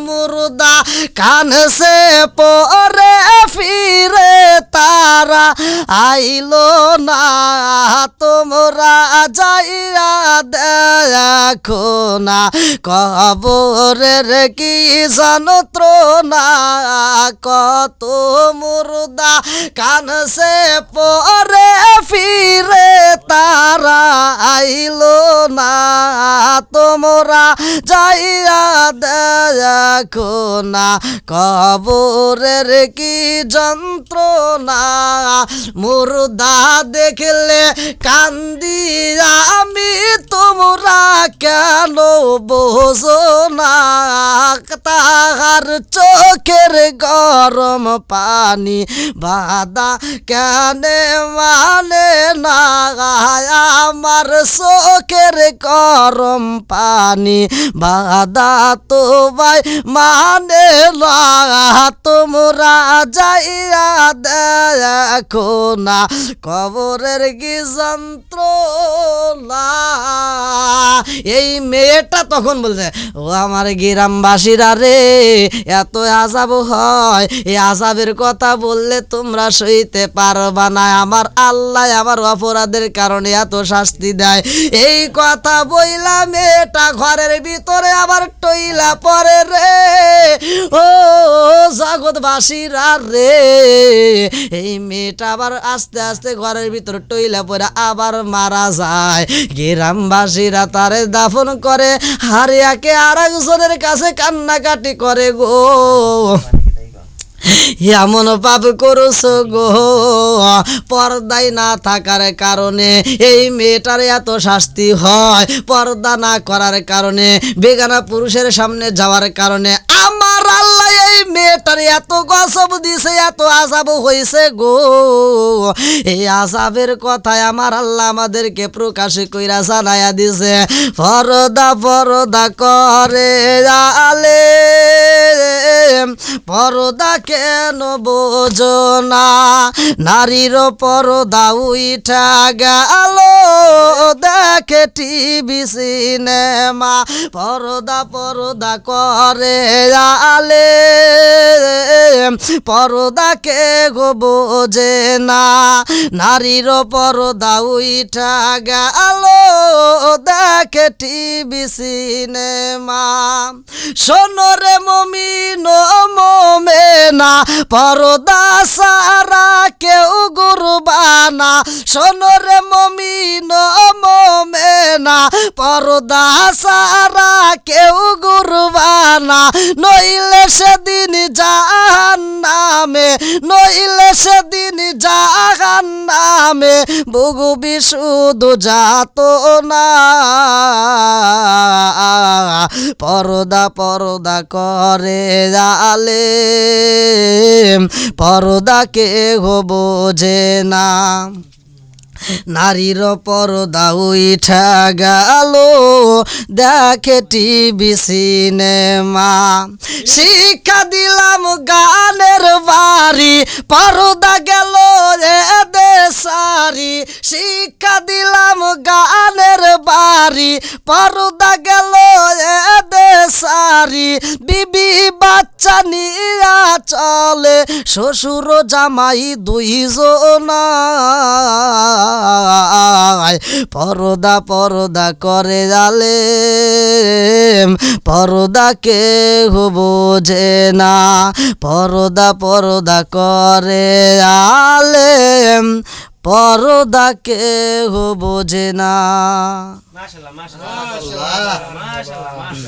মুর্দা কানছে পরে ফিরে তারা আইলো না। তোমরা যাইয়া দেখো না কবরের কি যন্ত্রণা, কত মুর্দা কানছে পরে ফিরে তারা আইলো না। তোমরা যাইয়া দেখো না কবরের কি যন্ত্রণা, মুর্দা দেখলে কান্দি আমি, তোমরা কেন বোঝো না? তাহার চোখের গরম পানি বাদা কেন মানে না? আমার চোখের গরম পানি বাদা তো ভাই মানে না। তোমরা যাইয়া দেখো না কবরের কি যন্ত্রণা। এই মেয়েটা তখন বলছে, ও আমার গ্রামবাসীরা রে, এত আযাব হয়, এই আযাবের কথা বললে তোমরা সইতে পারবা না। আমার আল্লাহ আমার অপরাধের কারণে এত শাস্তি দেয়। এই কথা বইলা মেয়েটা ঘরের ভিতরে আবার টইলা পরে রে। ও জগৎবাসীরা রে, এই মেয়েটা আবার আস্তে আস্তে ঘরের ভিতরে টইলা পরে আবার মারা যায়। গ্রামবাসীরা তারে দাফন করে, হারিয়াকে আর একজনের কাছে কান্নাকাটি করে গো। এমন পাপ করছো গো, পর্দায় না থাকার কারণে এই মেয়েটার এত শাস্তি হয়, পর্দা না করার কারণে, বেগানা পুরুষের সামনে যাওয়ার কারণে আমার আল্লাহ এই মেয়েটার এত গজব দিছে, এত আযাব হইছে গো। এই আযাবের কথায় আমার আল্লাহ আমাদেরকে প্রকাশ কইরা জানায়া দিছে, পর্দা পর্দা করে আলে, পর্দা কেন বোঝো না? নারীর পর্দা উইঠা গেল, দেখে টিভি সিনেমা, পর্দা পর্দা করে আলে, পর্দা কে গো বোঝে না? নারীর পর্দা উইঠা গেল, দেখে টিভি সিনেমা। শোনো রে মুমিন ও মোমেনা, পর্দা সারা কেউ গুরবানা। শোনো রে মুমিন ও মোমেনা, পর্দা সারা কেউ গুরবানা। নইলে সেদিন জাহান্নামে, নইলে সেদিন জাহান্নামে ভুগবি শুধু যাতনা। পর্দা পর্দা করে আলে, পর্দা কেহ বোঝে না। নারীর পর্দা উইঠা গেল, দেখে টিভি সিনেমা। শিক্ষা দিলাম গানের বাড়ি, পর্দা গেল এদেশারি। শিক্ষা দিলাম গানের বাড়ি, পর্দা গেল এদেশারি। বিবি বাচ্চা নিয়া চলে, শ্বশুর জামাই দুইজনা। পর্দা পর্দা করে আলে, পর্দা কেহ বোঝে না। পর্দা পর্দা করে আলে, পরদা কেহ বোঝে না। মাশাআল্লাহ মাশাআল্লাহ মাশাআল্লাহ মাশাআল্লাহ।